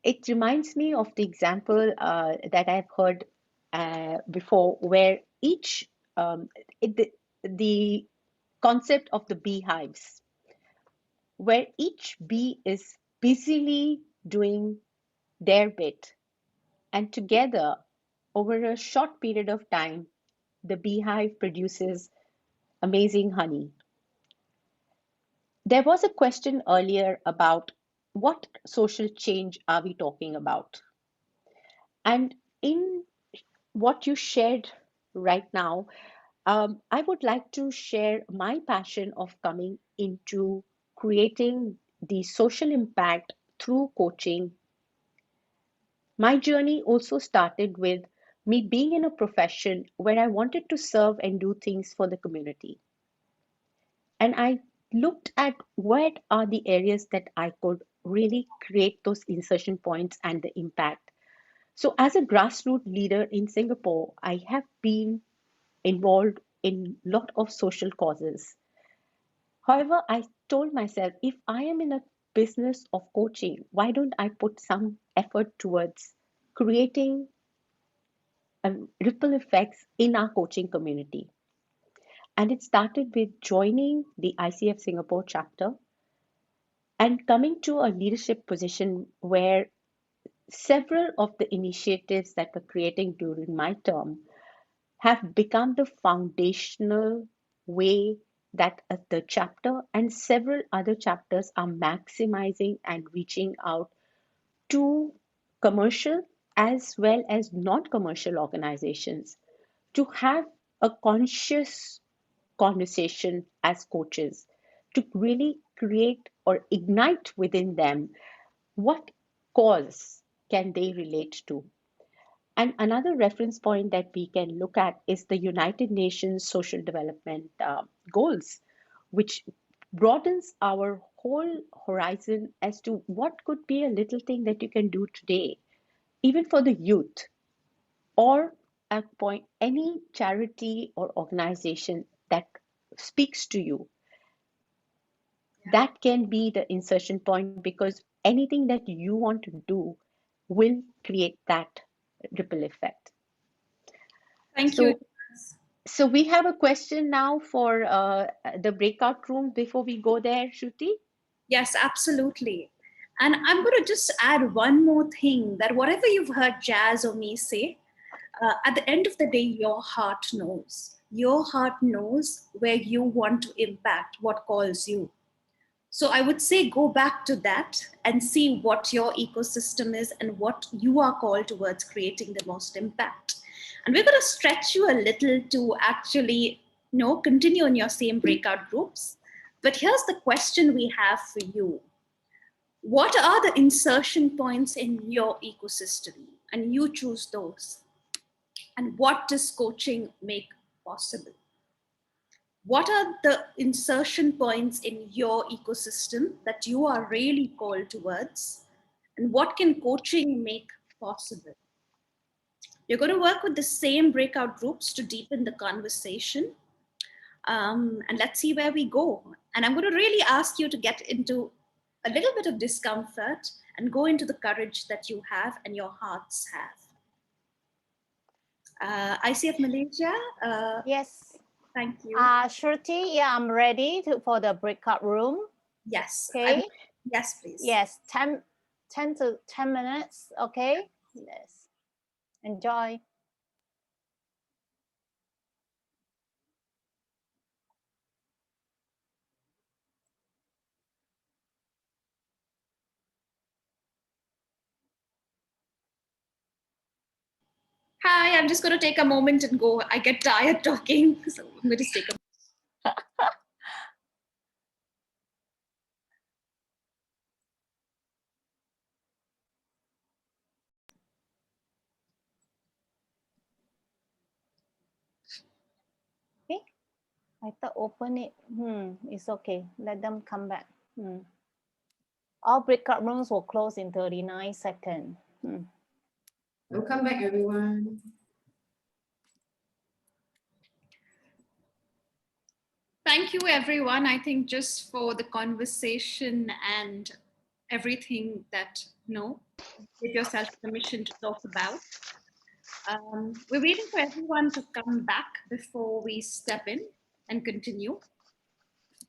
It reminds me of the example that I've heard before, where the concept of the beehives, where each bee is busily doing their bit, and together, over a short period of time, the beehive produces amazing honey. There was a question earlier about what social change are we talking about? And in what you shared right now, I would like to share my passion of coming into creating the social impact through coaching. My journey also started with me being in a profession where I wanted to serve and do things for the community. And I looked at what are the areas that I could really create those insertion points and the impact. So, as a grassroots leader in Singapore, I have been involved in a lot of social causes. However, I told myself, if I am in a business of coaching, why don't I put some effort towards creating ripple effects in our coaching community? And it started with joining the ICF Singapore chapter and coming to a leadership position where several of the initiatives that were creating during my term have become the foundational way that the chapter and several other chapters are maximizing and reaching out to commercial as well as non-commercial organizations to have a conscious conversation as coaches to really create or ignite within them what cause can they relate to. And another reference point that we can look at is the United Nations Social Development Goals, which broadens our whole horizon as to what could be a little thing that you can do today, even for the youth, or at point any charity or organization that speaks to you. That can be the insertion point, because anything that you want to do will create that ripple effect. Thank So, you. so we have a question now for the breakout room before we go there, Shruti. Yes, absolutely. And I'm going to just add one more thing, that whatever you've heard Jazz or me say, at the end of the day, your heart knows. Your heart knows where you want to impact, what calls you. So I would say go back to that and see what your ecosystem is and what you are called towards creating the most impact. And we're going to stretch you a little to actually, continue in your same breakout groups. But here's the question we have for you. What are the insertion points in your ecosystem? And you choose those. And what does coaching make possible? What are the insertion points in your ecosystem that you are really called towards? And what can coaching make possible? You're going to work with the same breakout groups to deepen the conversation. And let's see where we go. And I'm going to really ask you to get into a little bit of discomfort and go into the courage that you have and your hearts have. ICF Malaysia. Yes. Thank you. Shruti, yeah, I'm ready for the breakout room. Yes. Okay. Yes, please. Yes, 10 to 10 minutes. Okay. Yes. Enjoy. Hi, I'm just going to take a moment and go. I get tired talking, so I'm going to take a Okay. I thought open it. It's okay. Let them come back. All breakout rooms will close in 39 seconds. Welcome back, everyone. Thank you, everyone. I think just for the conversation and everything that, give yourself permission to talk about. We're waiting for everyone to come back before we step in and continue.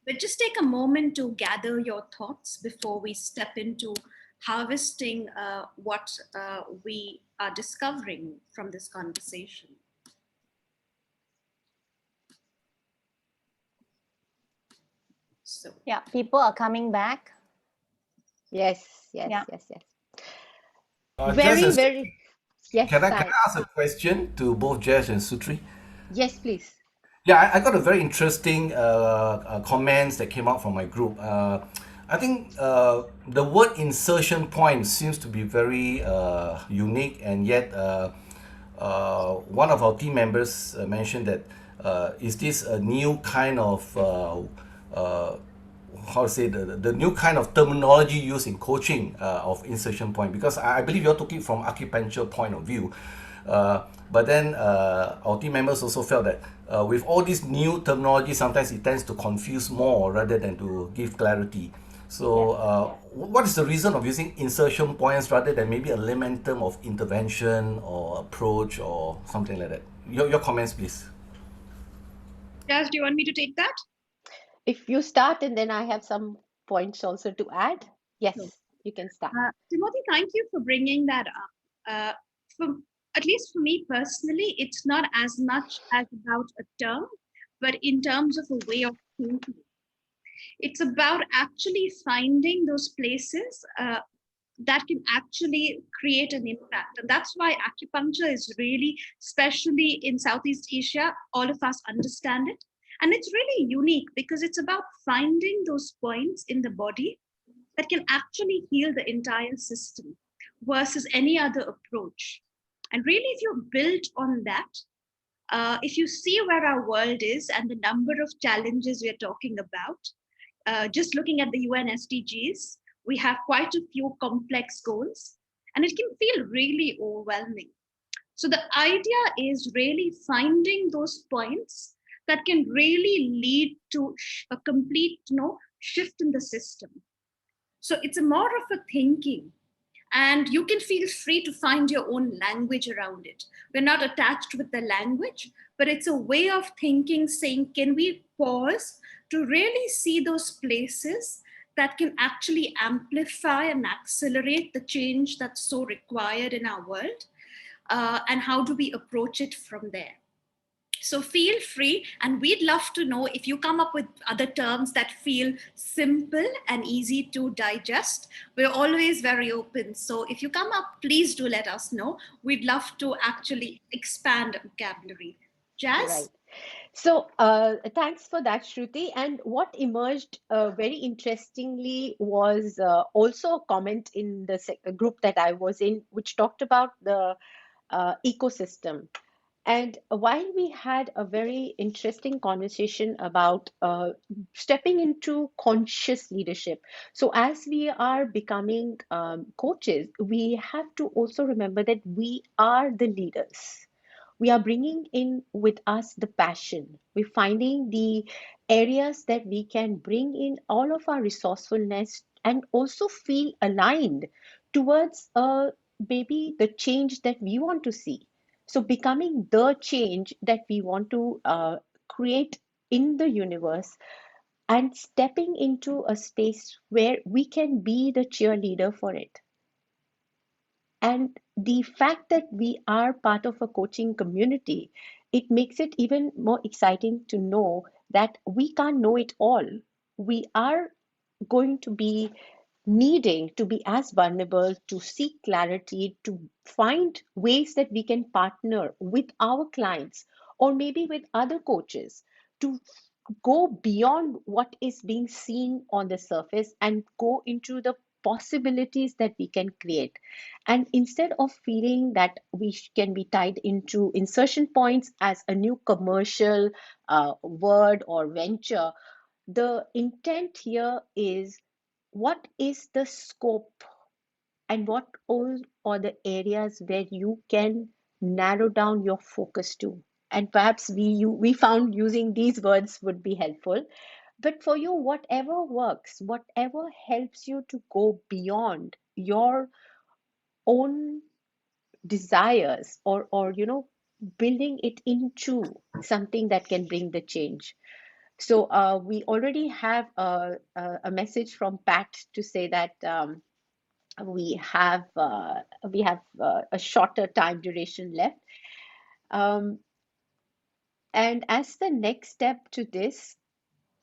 But just take a moment to gather your thoughts before we step into harvesting what we are discovering from this conversation. So yeah, people are coming back. Yes. Yeah. Very. Yes. Can I ask a question to both Jass and Shruti? Yes, please. Yeah, I got a very interesting comments that came out from my group. I think the word insertion point seems to be very unique, and yet one of our team members mentioned that is this a new kind of how to say the new kind of terminology used in coaching of insertion point, because I believe you're talking from acupuncture point of view. But then our team members also felt that with all this new terminology, sometimes it tends to confuse more rather than to give clarity. So what is the reason of using insertion points rather than maybe a layman term of intervention or approach or something like that? Your comments, please. Jazz, do you want me to take that? If you start and then I have some points also to add. Yes, Sure. you can start. Timothy, thank you for bringing that up. At least for me personally, it's not as much as about a term, but in terms of a way of thinking. It's about actually finding those places that can actually create an impact. And that's why acupuncture is really, especially in Southeast Asia, all of us understand it. And it's really unique because it's about finding those points in the body that can actually heal the entire system versus any other approach. And really, if you're built on that, if you see where our world is and the number of challenges we're talking about, just looking at the UN SDGs, we have quite a few complex goals, and it can feel really overwhelming. So the idea is really finding those points that can really lead to a complete shift in the system. So it's a more of a thinking, and you can feel free to find your own language around it. We're not attached with the language, but it's a way of thinking, saying, can we pause to really see those places that can actually amplify and accelerate the change that's so required in our world? And how do we approach it from there? So feel free, and we'd love to know if you come up with other terms that feel simple and easy to digest. We're always very open. So if you come up, please do let us know. We'd love to actually expand vocabulary. Jazz? Right. So thanks for that, Shruti. And what emerged very interestingly was also a comment in the group that I was in, which talked about the ecosystem. And while we had a very interesting conversation about stepping into conscious leadership, so as we are becoming coaches, we have to also remember that we are the leaders. We are bringing in with us the passion. We're finding the areas that we can bring in all of our resourcefulness and also feel aligned towards maybe the change that we want to see. So becoming the change that we want to create in the universe and stepping into a space where we can be the cheerleader for it. And the fact that we are part of a coaching community, it makes it even more exciting to know that we can't know it all. We are going to be needing to be as vulnerable, to seek clarity, to find ways that we can partner with our clients or maybe with other coaches to go beyond what is being seen on the surface and go into the possibilities that we can create. And instead of feeling that we can be tied into insertion points as a new commercial word or venture, the intent here is what is the scope and what all are the areas where you can narrow down your focus to. And perhaps we found using these words would be helpful. But for you, whatever works, whatever helps you to go beyond your own desires or building it into something that can bring the change. So we already have a message from Pat to say that we have a shorter time duration left. And as the next step to this,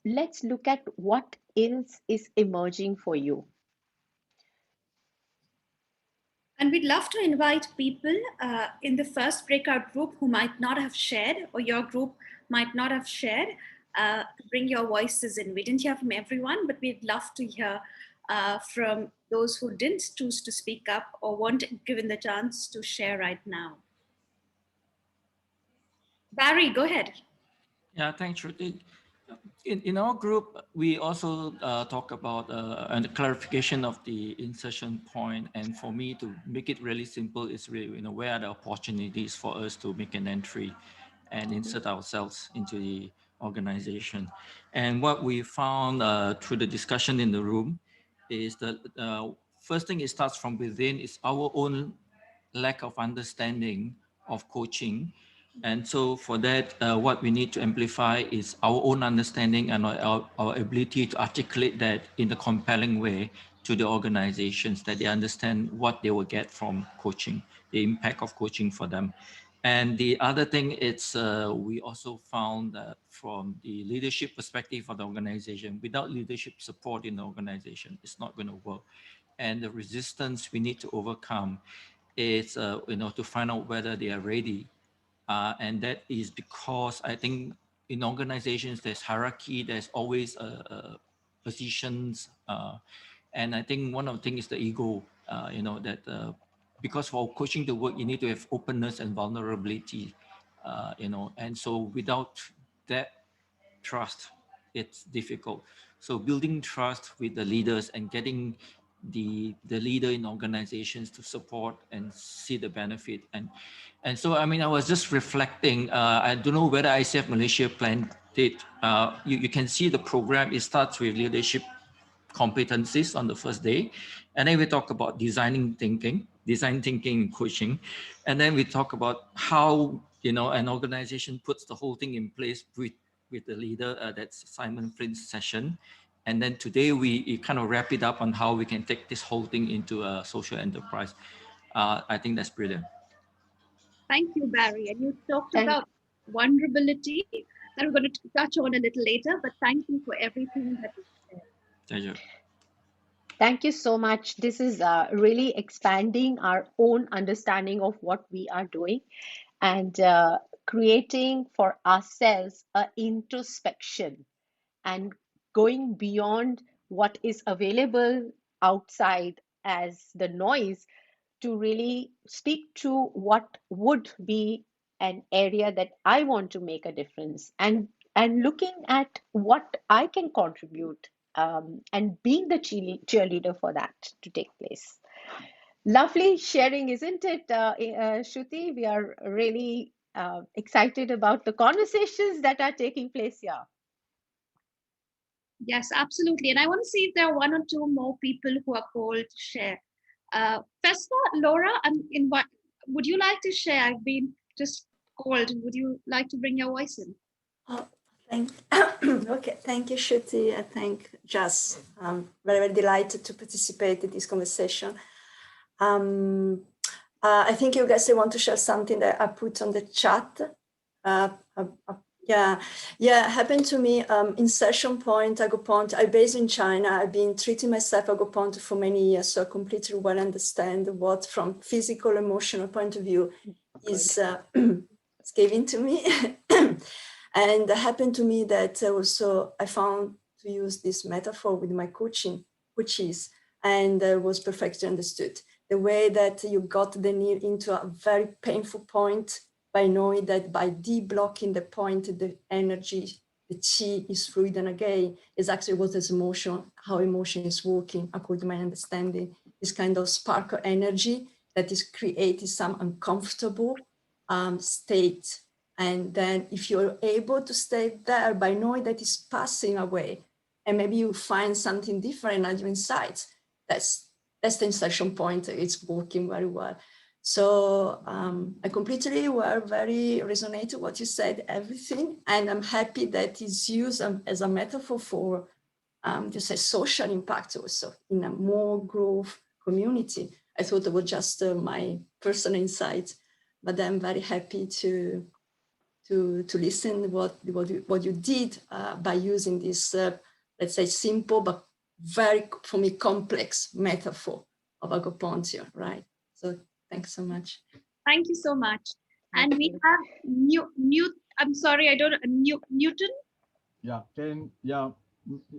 let's look at what else is emerging for you. And we'd love to invite people in the first breakout group who might not have shared, or your group might not have shared, bring your voices in. We didn't hear from everyone, but we'd love to hear from those who didn't choose to speak up or weren't given the chance to share right now. Barry, go ahead. Yeah, thanks, Shruti. In our group, we also talk about and the clarification of the insertion point. And for me, to make it really simple, is really, you know, where are the opportunities for us to make an entry and insert ourselves into the organization. And what we found through the discussion in the room is that first thing, it starts from within, is our own lack of understanding of coaching. And so for that, what we need to amplify is our own understanding and our ability to articulate that in a compelling way to the organizations, that they understand what they will get from coaching, the impact of coaching for them. And the other thing is we also found that from the leadership perspective of the organization, without leadership support in the organization, it's not going to work. And the resistance we need to overcome is, you know, to find out whether they are ready. And that is because I think in organizations, there's hierarchy, there's always positions. And I think one of the things is the ego, you know, that because for coaching to work, you need to have openness and vulnerability, you know, and so without that trust, it's difficult. So building trust with the leaders and getting the leader in organizations to support and see the benefit. And so, I mean, I was just reflecting, I don't know whether ICF Malaysia planned it. You can see the program, it starts with leadership competencies on the first day. And then we talk about design thinking in coaching. And then we talk about how, you know, an organization puts the whole thing in place with the leader. That's Simon Flynn's session. And then today we kind of wrap it up on how we can take this whole thing into a social enterprise. I think that's brilliant. Thank you, Barry. And you talked about vulnerability that we're going to touch on a little later, but thank you for everything that you said. Thank you. Thank you so much. This is really expanding our own understanding of what we are doing and creating for ourselves an introspection and going beyond what is available outside as the noise to really speak to what would be an area that I want to make a difference, and looking at what I can contribute, and being the cheerleader for that to take place. Lovely sharing, isn't it, Shruti? We are really excited about the conversations that are taking place here. Yes, absolutely. And I want to see if there are one or two more people who are called to share. Festa, Laura, would you like to share? I've been just called. Would you like to bring your voice in? Okay, thank you, Shruti. I thank Jass. I'm very, very delighted to participate in this conversation. I think you guys want to share something that I put on the chat. Yeah, happened to me. Insertion point, Agopont. I'm based in China. I've been treating myself Agopont for many years, so I completely well understand what, from physical, emotional point of view, is given to me. And it happened to me that also I found to use this metaphor with my coaches, and was perfectly understood. The way that you got the knee into a very painful point by knowing that by de-blocking the point, the energy, the chi is fluid, and again, is actually what is emotion, how emotion is working, according to my understanding, this kind of spark of energy that is creating some uncomfortable state. And then if you're able to stay there by knowing that it's passing away, and maybe you find something different on your inside, that's the insertion point. It's working very well. So I completely very resonated what you said, everything. And I'm happy that it's used as a metaphor for just a social impact also in a more growth community. I thought it was just my personal insight, but I'm very happy to listen what you did by using this, let's say, simple but very, for me, complex metaphor of agopontia, right? So thanks so much. Thank you so much. And we have I'm sorry, I don't Newton. Yeah, 10. Yeah,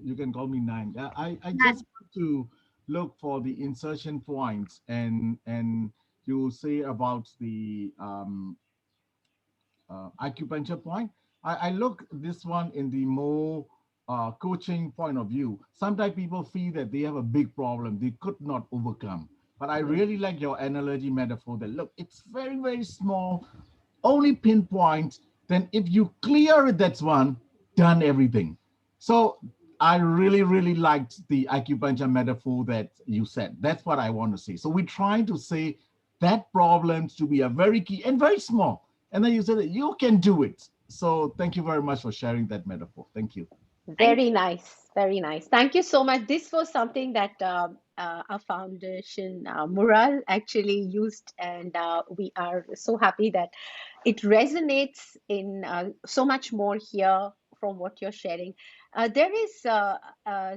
you can call me 9. Yeah, I Nine. just want to look for the insertion points and you say about the acupuncture point. I look this one in the more coaching point of view. Sometimes people feel that they have a big problem they could not overcome. But I really like your analogy metaphor that look, it's very, very small, only pinpoint. Then if you clear it, that's one, done everything. So I really, really liked the acupuncture metaphor that you said. That's what I want to say. So we're trying to say that problems to be a very key and very small. And then you said that you can do it. So thank you very much for sharing that metaphor. Thank you. Very nice, very nice. Thank you so much. This was something that our foundation, Mural, actually used, and we are so happy that it resonates in so much more here from what you're sharing. There is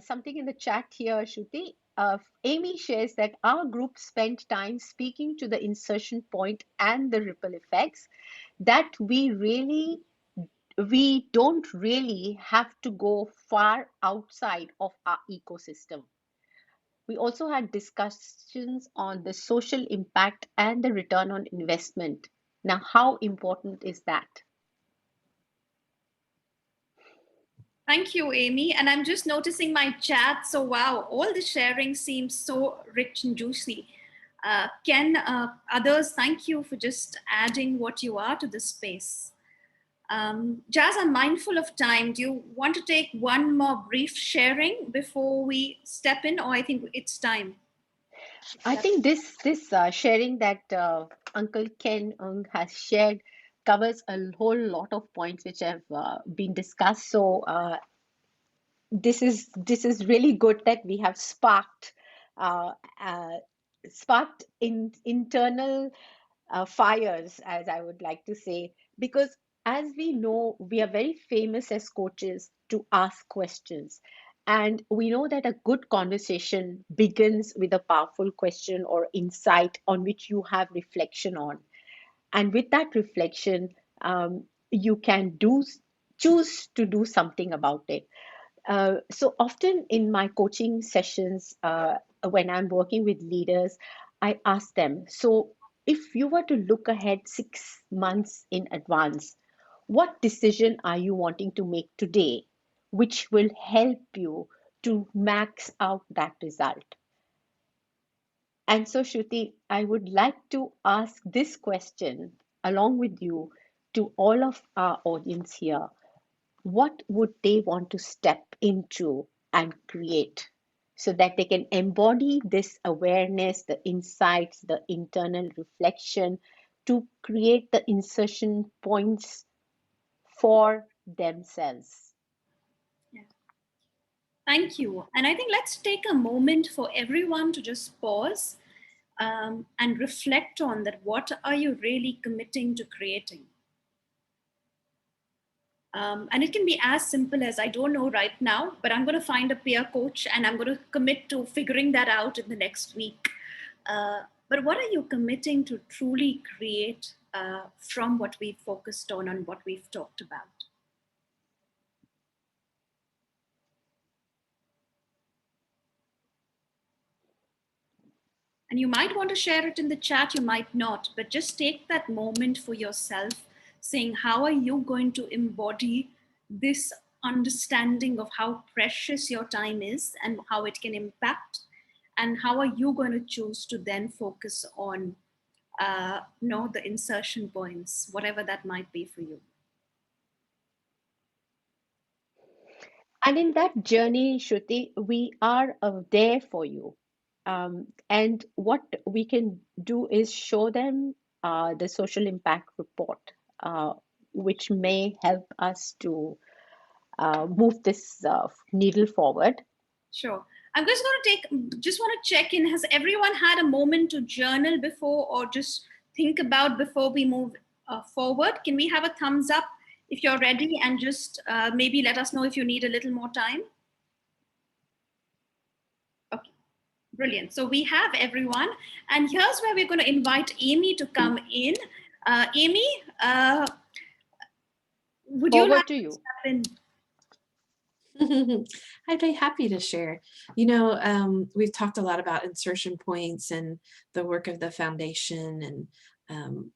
something in the chat here, Shruti. Amy shares that our group spent time speaking to the insertion point and the ripple effects, that we don't really have to go far outside of our ecosystem. We also had discussions on the social impact and the return on investment. Now, how important is that? Thank you, Amy. And I'm just noticing my chat. So, wow, all the sharing seems so rich and juicy. Ken, others, thank you for just adding what you are to this space. Jass, I'm mindful of time. Do you want to take one more brief sharing before we step in, or I think it's time? I think this sharing that Uncle Ken has shared covers a whole lot of points which have been discussed. So this is really good that we have sparked internal fires, as I would like to say, because as we know, we are very famous as coaches to ask questions. And we know that a good conversation begins with a powerful question or insight on which you have reflection on. And with that reflection, you can choose to do something about it. So often in my coaching sessions, when I'm working with leaders, I ask them, so if you were to look ahead 6 months in advance, what decision are you wanting to make today, which will help you to max out that result? And so, Shruti, I would like to ask this question along with you to all of our audience here. What would they want to step into and create so that they can embody this awareness, the insights, the internal reflection to create the insertion points for themselves? Yeah. Thank you. And I think let's take a moment for everyone to just pause and reflect on that. What are you really committing to creating? And it can be as simple as, I don't know right now, but I'm going to find a peer coach and I'm going to commit to figuring that out in the next week. But what are you committing to truly create from what we've focused on and what we've talked about? And you might want to share it in the chat, you might not, but just take that moment for yourself, saying, how are you going to embody this understanding of how precious your time is and how it can impact, and how are you going to choose to then focus on the insertion points, whatever that might be for you. And in that journey, Shruti, we are there for you. And what we can do is show them the social impact report, which may help us to move this needle forward. Sure. I'm just going to just want to check in. Has everyone had a moment to journal before, or just think about before we move forward? Can we have a thumbs up if you're ready, and just maybe let us know if you need a little more time? Okay, brilliant. So we have everyone. And here's where we're going to invite Amy to come in. Amy, Would you Over like to you. step in? I'd be happy to share. You know, we've talked a lot about insertion points and the work of the foundation and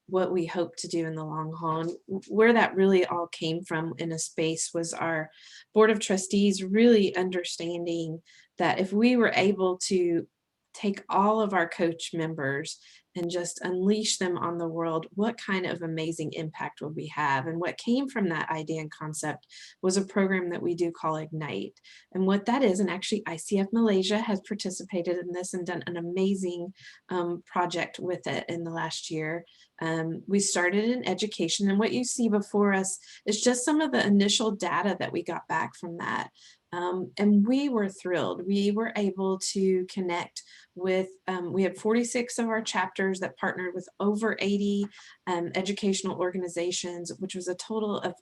what we hope to do in the long haul. And where that really all came from in a space was our board of trustees really understanding that if we were able to take all of our coach members and just unleash them on the world, what kind of amazing impact would we have? And what came from that idea and concept was a program that we do call Ignite. And what that is, and actually ICF Malaysia has participated in this and done an amazing project with it in the last year. We started in education, and what you see before us is just some of the initial data that we got back from that. And we were thrilled. We were able to connect with, we had 46 of our chapters that partnered with over 80 educational organizations, which was a total of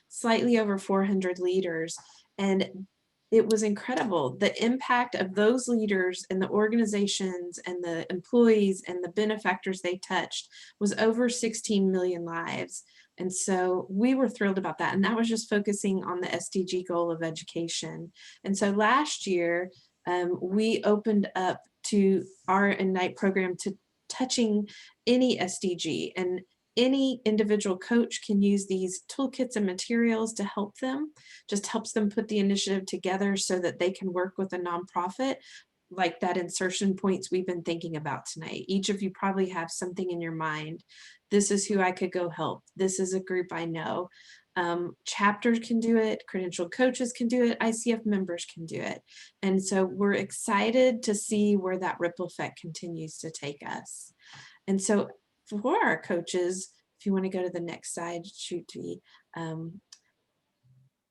slightly over 400 leaders. And it was incredible. The impact of those leaders and the organizations and the employees and the benefactors they touched was over 16 million lives. And so we were thrilled about that. And that was just focusing on the SDG goal of education. And so last year, we opened up to our Ignite program to touching any SDG, and any individual coach can use these toolkits and materials to help them, just helps them put the initiative together so that they can work with a nonprofit like that insertion points we've been thinking about tonight. Each of you probably have something in your mind. This is who I could go help. This is a group I know. Chapters can do it, credentialed coaches can do it, ICF members can do it. And so we're excited to see where that ripple effect continues to take us. And so for our coaches, if you want to go to the next slide, Shruti,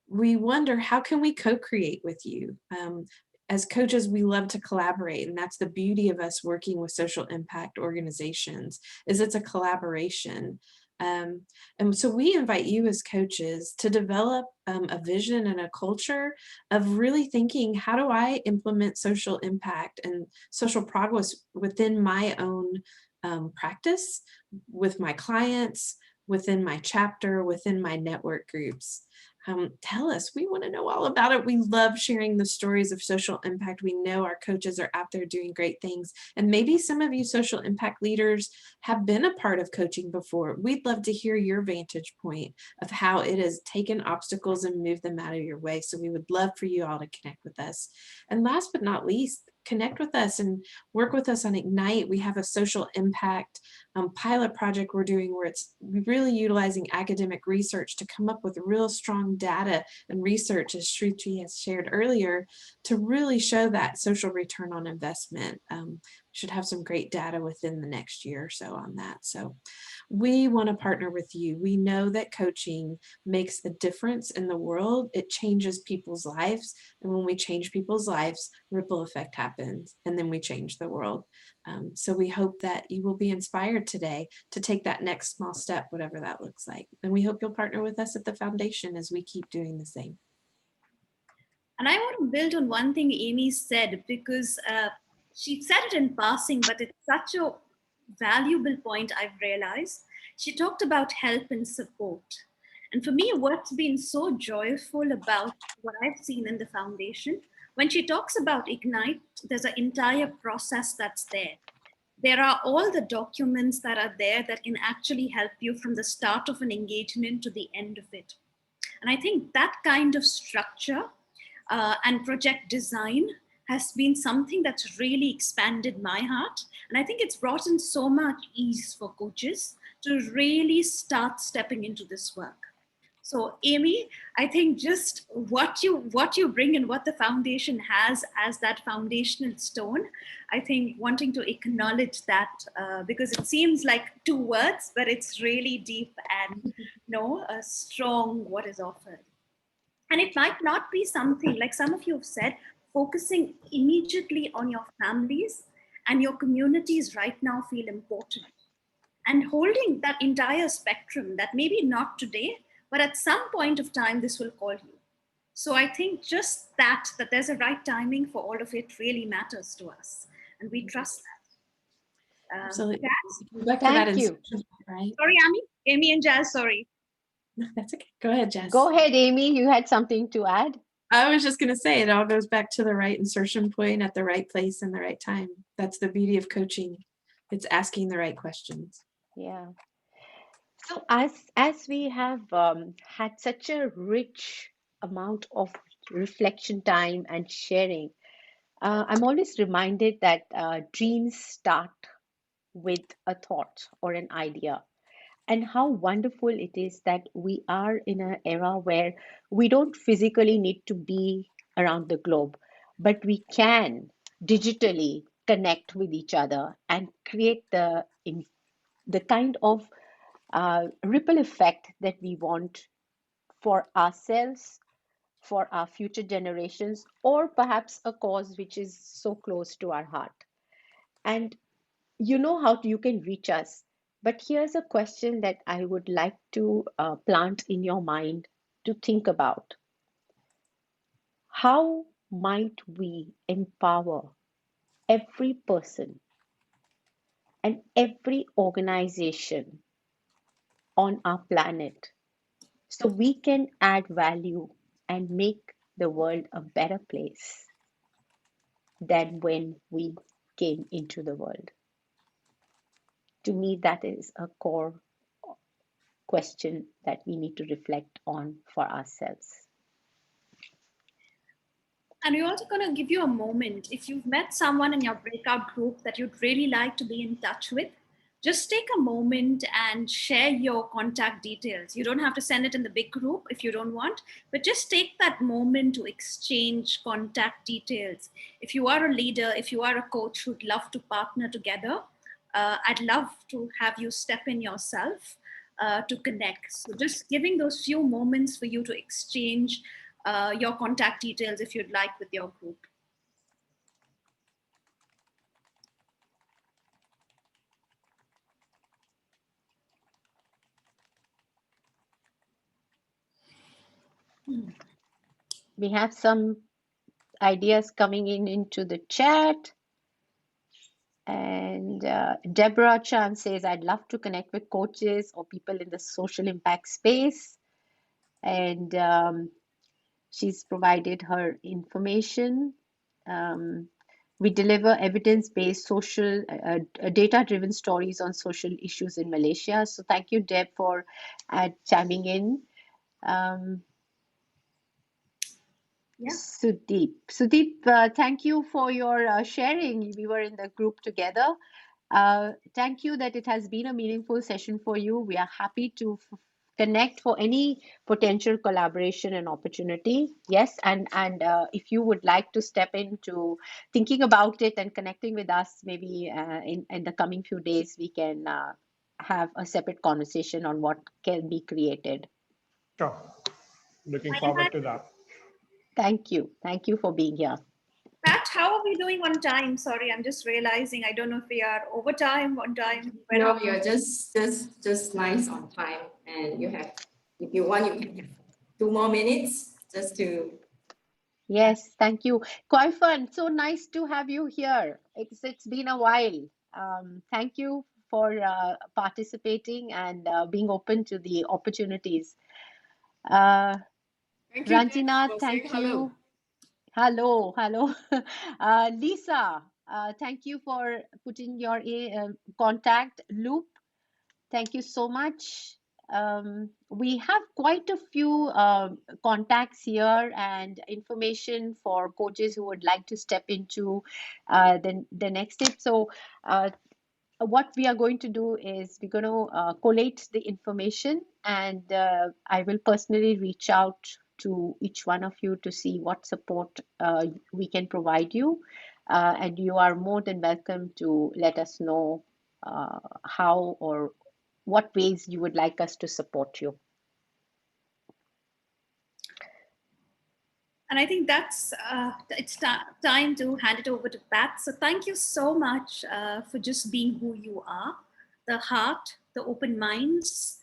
we wonder, how can we co-create with you? As coaches, we love to collaborate, and that's the beauty of us working with social impact organizations, is it's a collaboration. And so we invite you as coaches to develop a vision and a culture of really thinking, how do I implement social impact and social progress within my own practice, with my clients, within my chapter, within my network groups. Tell us, we want to know all about it. We love sharing the stories of social impact. We know our coaches are out there doing great things. And maybe some of you social impact leaders have been a part of coaching before. We'd love to hear your vantage point of how it has taken obstacles and moved them out of your way. So we would love for you all to connect with us. And last but not least, connect with us and work with us on Ignite. We have a social impact pilot project we're doing where it's really utilizing academic research to come up with real strong data and research, as Shruti has shared earlier, to really show that social return on investment. Should have some great data within the next year or so on that. So we want to partner with you. We know that coaching makes a difference in the world. It changes people's lives. And when we change people's lives, ripple effect happens, and then we change the world. So we hope that you will be inspired today to take that next small step, whatever that looks like. And we hope you'll partner with us at the foundation as we keep doing the same. And I want to build on one thing Amy said, because she said it in passing, but it's such a valuable point I've realized. She talked about help and support. And for me, what's been so joyful about what I've seen in the foundation, when she talks about Ignite, there's an entire process that's there. There are all the documents that are there that can actually help you from the start of an engagement to the end of it. And I think that kind of structure and project design has been something that's really expanded my heart. And I think it's brought in so much ease for coaches to really start stepping into this work. So Amy, I think just what you bring and what the foundation has as that foundational stone, I think wanting to acknowledge that because it seems like two words, but it's really deep and a strong what is offered. And it might not be something like some of you have said, focusing immediately on your families and your communities right now feel important. And holding that entire spectrum that maybe not today, but at some point of time, this will call you. So I think just that there's a right timing for all of it really matters to us. And we trust that. Absolutely. Jass? Thank you. Right? Sorry, Amy and Jass, sorry. That's okay. Go ahead, Jess. Go ahead, Amy. You had something to add? I was just going to say it all goes back to the right insertion point at the right place and the right time. That's the beauty of coaching. It's asking the right questions. Yeah. So as we have had such a rich amount of reflection time and sharing, I'm always reminded that dreams start with a thought or an idea, and how wonderful it is that we are in an era where we don't physically need to be around the globe, but we can digitally connect with each other and create the kind of ripple effect that we want for ourselves, for our future generations, or perhaps a cause which is so close to our heart. And you know how you can reach us. But here's a question that I would like to plant in your mind to think about. How might we empower every person and every organization on our planet so we can add value and make the world a better place than when we came into the world? To me, that is a core question that we need to reflect on for ourselves. And we're also going to give you a moment. If you've met someone in your breakout group that you'd really like to be in touch with, just take a moment and share your contact details. You don't have to send it in the big group if you don't want, but just take that moment to exchange contact details. If you are a leader, if you are a coach who'd love to partner together, I'd love to have you step in yourself to connect. So just giving those few moments for you to exchange your contact details if you'd like with your group. We have some ideas coming into the chat. And Deborah Chan says, I'd love to connect with coaches or people in the social impact space. And she's provided her information. We deliver evidence-based social, data-driven stories on social issues in Malaysia. So thank you, Deb, for chiming in. Yeah. Sudeep, thank you for your sharing. We were in the group together. Thank you that it has been a meaningful session for you. We are happy to connect for any potential collaboration and opportunity. Yes, and if you would like to step into thinking about it and connecting with us, maybe in the coming few days, we can have a separate conversation on what can be created. Sure. Looking forward to that. Thank you. Thank you for being here. Pat, how are we doing on time? Sorry, I'm just realizing. I don't know if we are over time, on time. No, you're just nice on time. And you have, if you want, you can have 2 more minutes just to. Yes, thank you. Quite fun. So nice to have you here. It's been a while. Thank you for participating and being open to the opportunities. Thank you, Ranjina, for thank saying you. hello. Hello. Lisa, thank you for putting your contact loop. Thank you so much. We have quite a few contacts here and information for coaches who would like to step into the next step. So what we are going to do is we're going to collate the information, and I will personally reach out to each one of you to see what support we can provide you. And you are more than welcome to let us know how or what ways you would like us to support you. And I think that's it's time to hand it over to Pat. So thank you so much for just being who you are, the heart, the open minds,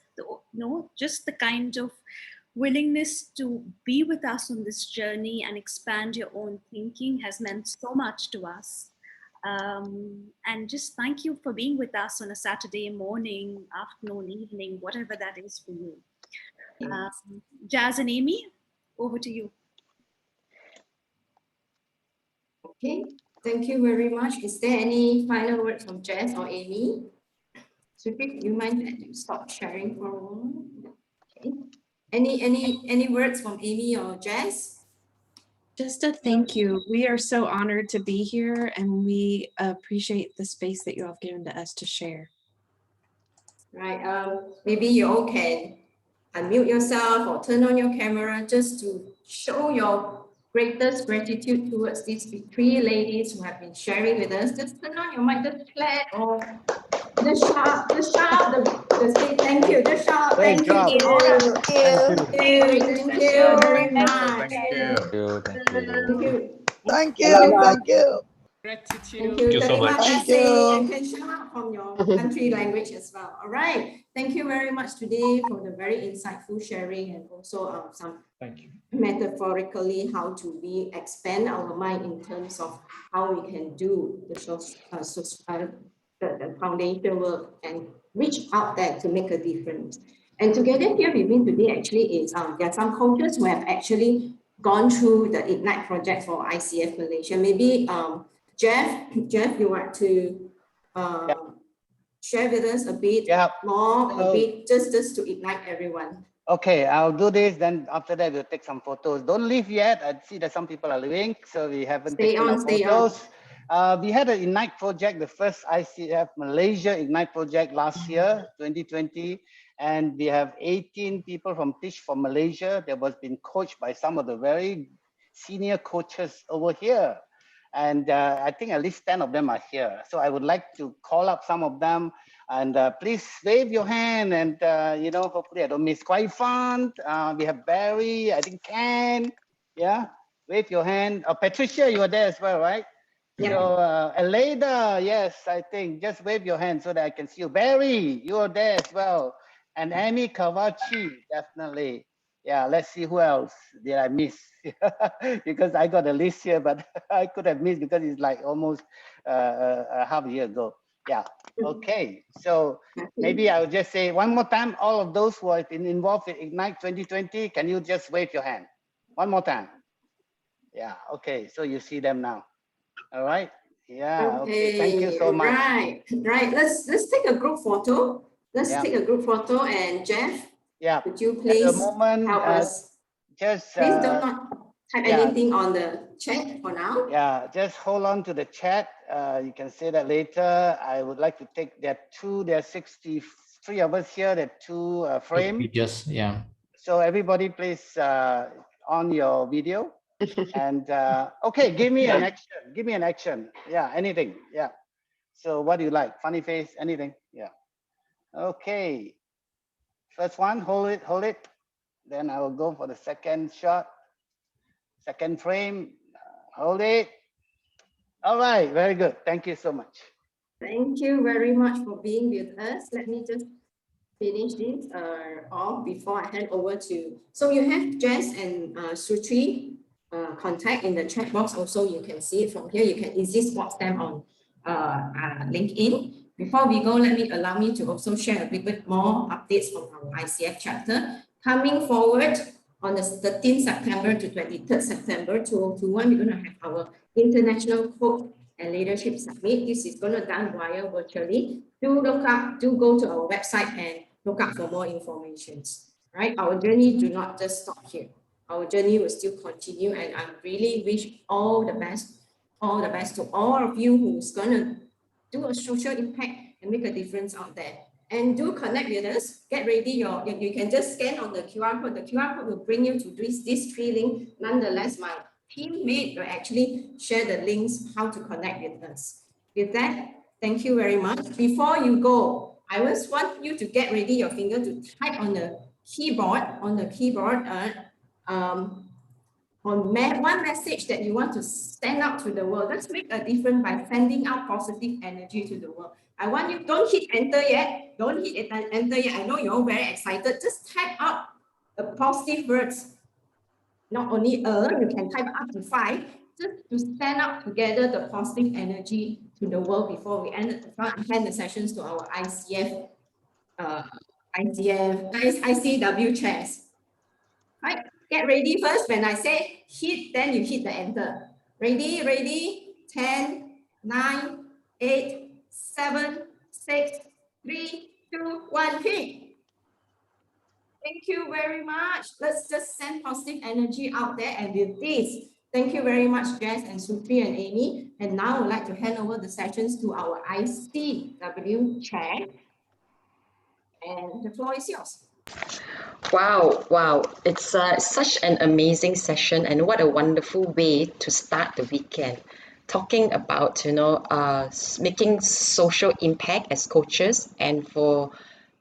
just the kind of willingness to be with us on this journey and expand your own thinking has meant so much to us. And just thank you for being with us on a Saturday morning, afternoon, evening, whatever that is for you. Jass and Amy, over to you. Okay, thank you very much. Is there any final words from Jass or Amy? Shruti, you mind that you stop sharing for a moment? Okay. Any words from Amy or Jass? Just a thank you. We are so honored to be here, and we appreciate the space that you have given to us to share. Right, maybe you all can unmute yourself or turn on your camera just to show your greatest gratitude towards these three ladies who have been sharing with us. Just turn on your mic, just clap or just shout, say thank you, just shout thank you. Great job. Thank you very much. Thank you. Thank you so much. And can shout out from your country language as well. All right. Thank you very much today for the very insightful sharing and also some metaphorically how to expand our mind in terms of how we can do the foundation work and reach out there to make a difference. And together here with me today actually is there are some coaches who have actually gone through the Ignite project for ICF Malaysia. Maybe Jeff, you want to share with us a bit more, just to ignite everyone. Okay, I'll do this. Then after that, we'll take some photos. Don't leave yet. I see that some people are leaving, so we haven't taken our photos. We had an Ignite project, the first ICF Malaysia Ignite project last year, 2020. And we have 18 people from Teach for Malaysia that was being coached by some of the very senior coaches over here. And I think at least 10 of them are here. So I would like to call up some of them and please wave your hand and, you know, hopefully I don't miss. Quite fun. We have Barry, I think Ken, yeah, wave your hand. Patricia, you are there as well, right? Yeah. So Aleda, yes, I think, just wave your hand so that I can see you. Barry, you are there as well. And Amy Kavachi, definitely. Yeah, let's see who else did I miss? Because I got a list here, but I could have missed because it's like almost half a year ago. Yeah, okay. So maybe I'll just say one more time, all of those who have been involved in Ignite 2020, can you just wave your hand? One more time. Yeah, okay, so you see them now. All right, yeah, okay. Thank you so much. Right, let's take a group photo. Let's take a group photo, and Jeff, could you please help us? Just please do not type anything on the chat for now. Yeah, just hold on to the chat. You can say that later. I would like to take there are 63 of us here, there are two frames. Just, yeah. So everybody please on your video. And okay, give me an action. Give me an action. Yeah, anything. Yeah. So what do you like? Funny face, anything. Yeah. Okay. First one, hold it. Then I will go for the second shot. Second frame, hold it. All right, very good. Thank you so much. Thank you very much for being with us. Let me just finish this off before I hand over to. So you have Jass and Shruti contact in the chat box. Also, you can see it from here. You can easily spot them on LinkedIn. Before we go, allow me to also share a bit more updates from our ICF chapter. Coming forward on the 13th September to 23rd September 2021, we're going to have our International Coach and Leadership Summit. This is going to be done via virtually. Do go to our website and look up for more information. Right? Our journey do not just stop here. Our journey will still continue, and I really wish all the best to all of you who's going to do a social impact and make a difference out there. And do connect with us. Get ready. You can just scan on the QR code. The QR code will bring you to these three links. Nonetheless, my teammate will actually share the links how to connect with us. With that, thank you very much. Before you go, I just want you to get ready your finger to type on the keyboard. One message that you want to send out to the world. Let's make a difference by sending out positive energy to the world. I want you, don't hit enter yet. Don't hit enter yet. I know you're all very excited. Just type out the positive words. Not only you can type up to 5, just to stand up together the positive energy to the world before we hand the sessions to our ICW chairs. Right, get ready first. When I say hit, then you hit the enter. Ready, ready, 10, 9, 8, 7, 6, 3, 2, 1, hit. Thank you very much. Let's just send positive energy out there. And with this, thank you very much, Jass and Shruti and Amy. And now I would like to hand over the sessions to our ICW chair. And the floor is yours. Wow, wow. It's such an amazing session, and what a wonderful way to start the weekend. Talking about, making social impact as coaches, and for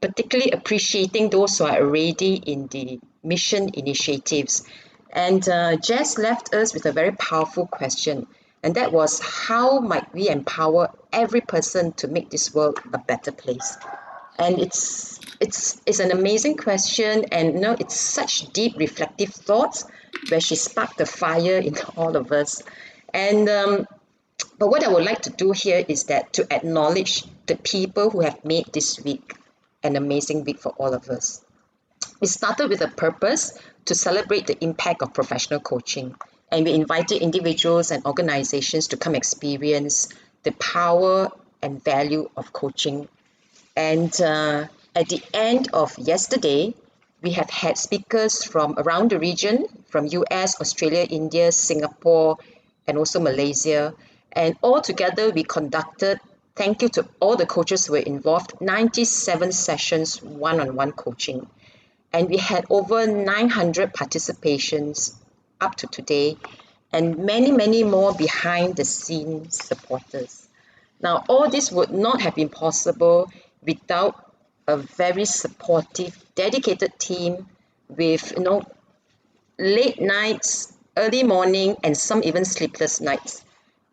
particularly appreciating those who are already in the mission initiatives. And Jass left us with a very powerful question, and that was, how might we empower every person to make this world a better place? And it's an amazing question, and it's such deep reflective thoughts where she sparked the fire in all of us. And but what I would like to do here is that to acknowledge the people who have made this week an amazing week for all of us. We started with a purpose to celebrate the impact of professional coaching, and we invited individuals and organizations to come experience the power and value of coaching. And at the end of yesterday, we have had speakers from around the region, from US, Australia, India, Singapore, and also Malaysia. And all together, we conducted, thank you to all the coaches who were involved, 97 sessions one-on-one coaching. And we had over 900 participations up to today, and many, many more behind the scenes supporters. Now, all this would not have been possible without a very supportive, dedicated team with, late nights, early morning, and some even sleepless nights.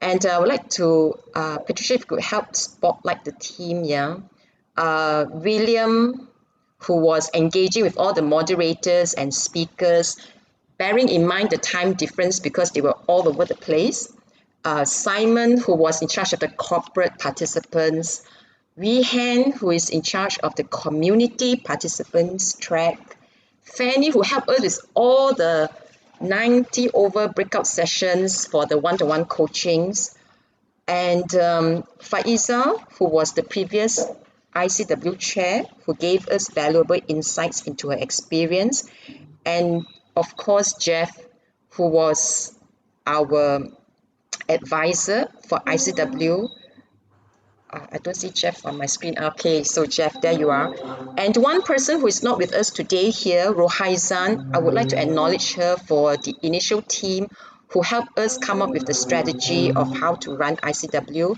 And I would like to, Patricia, if you could help spotlight the team, yeah. William, who was engaging with all the moderators and speakers, bearing in mind the time difference because they were all over the place. Simon, who was in charge of the corporate participants. Wehan, who is in charge of the community participants track. Fanny, who helped us with all the 90 over breakout sessions for the one-to-one coachings. And Faiza, who was the previous ICW chair, who gave us valuable insights into her experience. And of course, Jeff, who was our advisor for ICW. I don't see Jeff on my screen. Okay, so Jeff, there you are. And one person who is not with us today here, Rohaizan, I would like to acknowledge her for the initial team who helped us come up with the strategy of how to run ICW.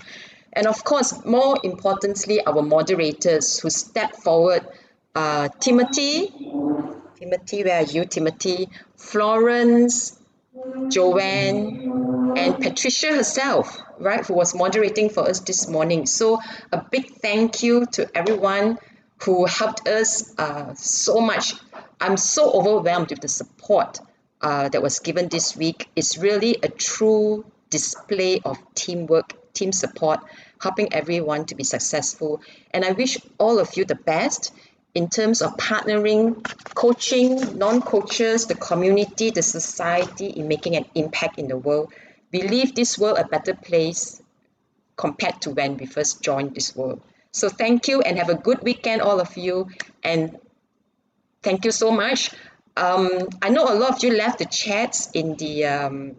And of course, more importantly, our moderators who stepped forward. Timothy, where are you, Timothy? Florence, Joanne, and Patricia herself, right, who was moderating for us this morning. So a big thank you to everyone who helped us so much. I'm so overwhelmed with the support that was given this week. It's really a true display of teamwork, team support, helping everyone to be successful. And I wish all of you the best in terms of partnering, coaching, non-coaches, the community, the society in making an impact in the world. We leave this world a better place compared to when we first joined this world. So thank you and have a good weekend, all of you. And thank you so much. I know a lot of you left the chats in the,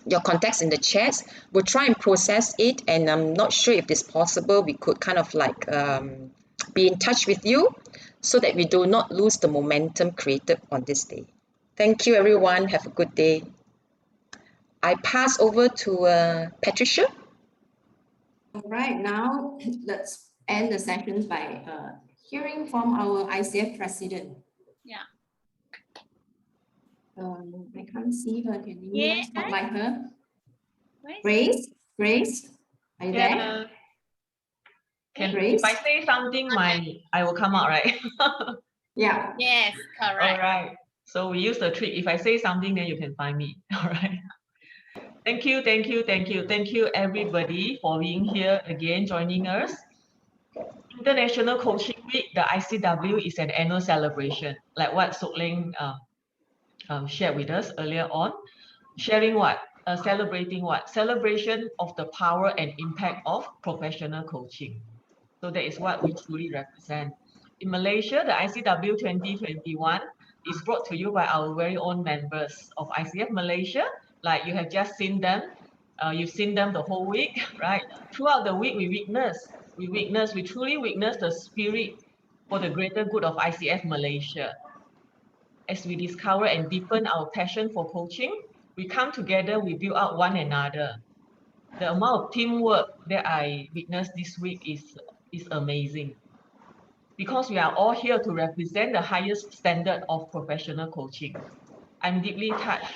your contacts in the chats. We'll try and process it, and I'm not sure if it's possible. We could kind of like be in touch with you so that we do not lose the momentum created on this day. Thank you, everyone. Have a good day. I pass over to Patricia. All right, now let's end the sessions by hearing from our ICF president. Yeah. I can't see her. Can you spotlight her? Grace, are you there? If I say something, I will come out, right? Yeah. Yes, correct. All right. So we use the trick. If I say something, then you can find me. All right. Thank you, everybody, for being here again, joining us. International Coaching Week, the ICW, is an annual celebration, like what Sok Ling shared with us earlier on. Sharing what? Celebrating what? Celebration of the power and impact of professional coaching. So that is what we truly represent. In Malaysia, the ICW 2021 is brought to you by our very own members of ICF Malaysia. Like you have just seen them. You've seen them the whole week, right? Throughout the week, we truly witness the spirit for the greater good of ICF Malaysia. As we discover and deepen our passion for coaching, we come together, we build up one another. The amount of teamwork that I witnessed this week is amazing. Because we are all here to represent the highest standard of professional coaching. I'm deeply touched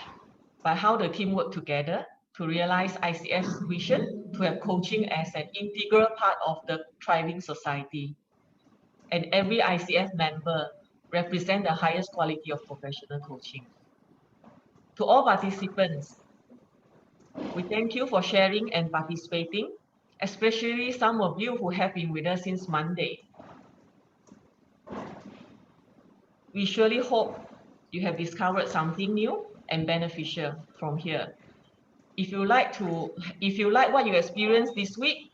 by how the team worked together to realize ICF's vision to have coaching as an integral part of the thriving society. And every ICF member represent the highest quality of professional coaching. To all participants, we thank you for sharing and participating, especially some of you who have been with us since Monday. We surely hope you have discovered something new and beneficial from here. If you like what you experienced this week,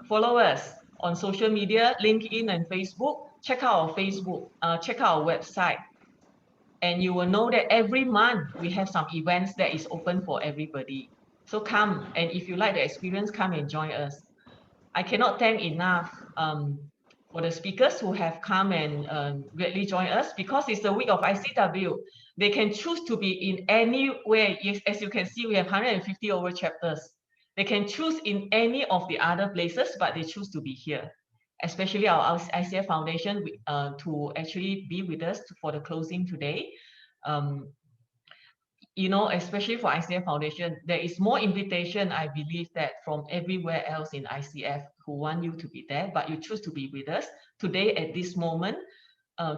follow us on social media, LinkedIn and Facebook. Check out our Facebook, check out our website. And you will know that every month we have some events that is open for everybody. So come, and if you like the experience, come and join us. I cannot thank enough for the speakers who have come and greatly join us, because it's the week of ICW. They can choose to be in anywhere. Yes, as you can see, we have 150 over chapters. They can choose in any of the other places, but they choose to be here. Especially our ICF Foundation to actually be with us for the closing today. You know, especially for ICF Foundation, there is more invitation, I believe, that from everywhere else in ICF who want you to be there, but you choose to be with us today at this moment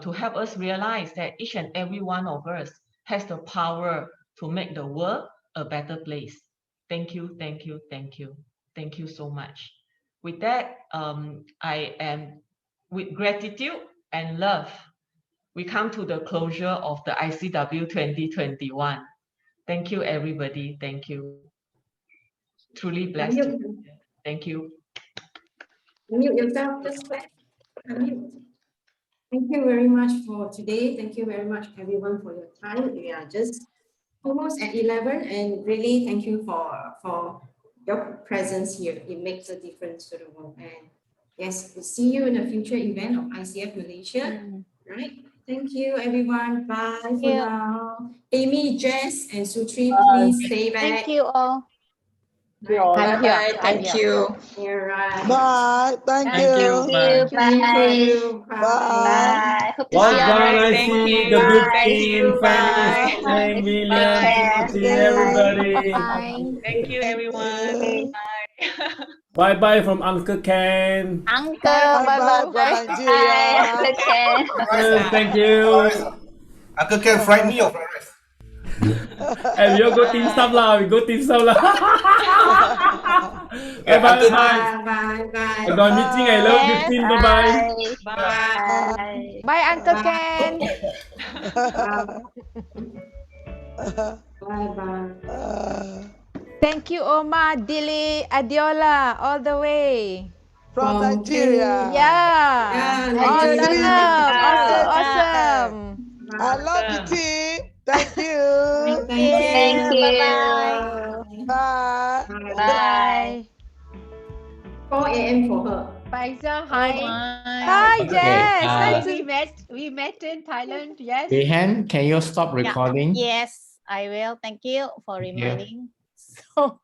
to help us realize that each and every one of us has the power to make the world a better place. Thank you, thank you, thank you. Thank you so much. With that, I am, with gratitude and love, we come to the closure of the ICW 2021. Thank you, everybody. Thank you. Truly blessed. Thank you. Unmute yourself, just back. Unmute. Thank you very much for today. Thank you very much, everyone, for your time. We are just almost at 11, and really thank you for your presence here. It makes a difference to the world. And yes, we'll see you in a future event of ICF Malaysia. Right? Thank you, everyone. Bye for now. Amy, Jess, and Sutri, please stay back. Thank you all. Bye-bye. Thank you. You're right. Bye. Thank you. Bye. Bye. Hope to Well see you done, I next see week. the good Thank team, you. Fanny, Bye. and William, Take care. Shruti, everybody. Bye. Thank you, everyone. Bye. Bye-bye from Uncle Ken. Uncle, Bye-bye bye-bye. from Nigeria. Uncle Ken. Thank you. Uncle Ken fried me or fried rice? And we all go team stuff lah. We go team stuff lah. Bye-bye. Bye. I got a meeting. I love 15. Bye-bye. Bye. Bye, Uncle Ken. Bye. Thank you, Oma, Dili, Adiola, all the way. From Nigeria. Yeah. Awesome. I love the team. Thank you. Thank you. Bye. Bye. 4 a.m. for her. Paiza, hi. Hi, Jess. We met in Thailand. Yes. Rehan, can you stop recording? Yes, I will. Thank you for reminding. So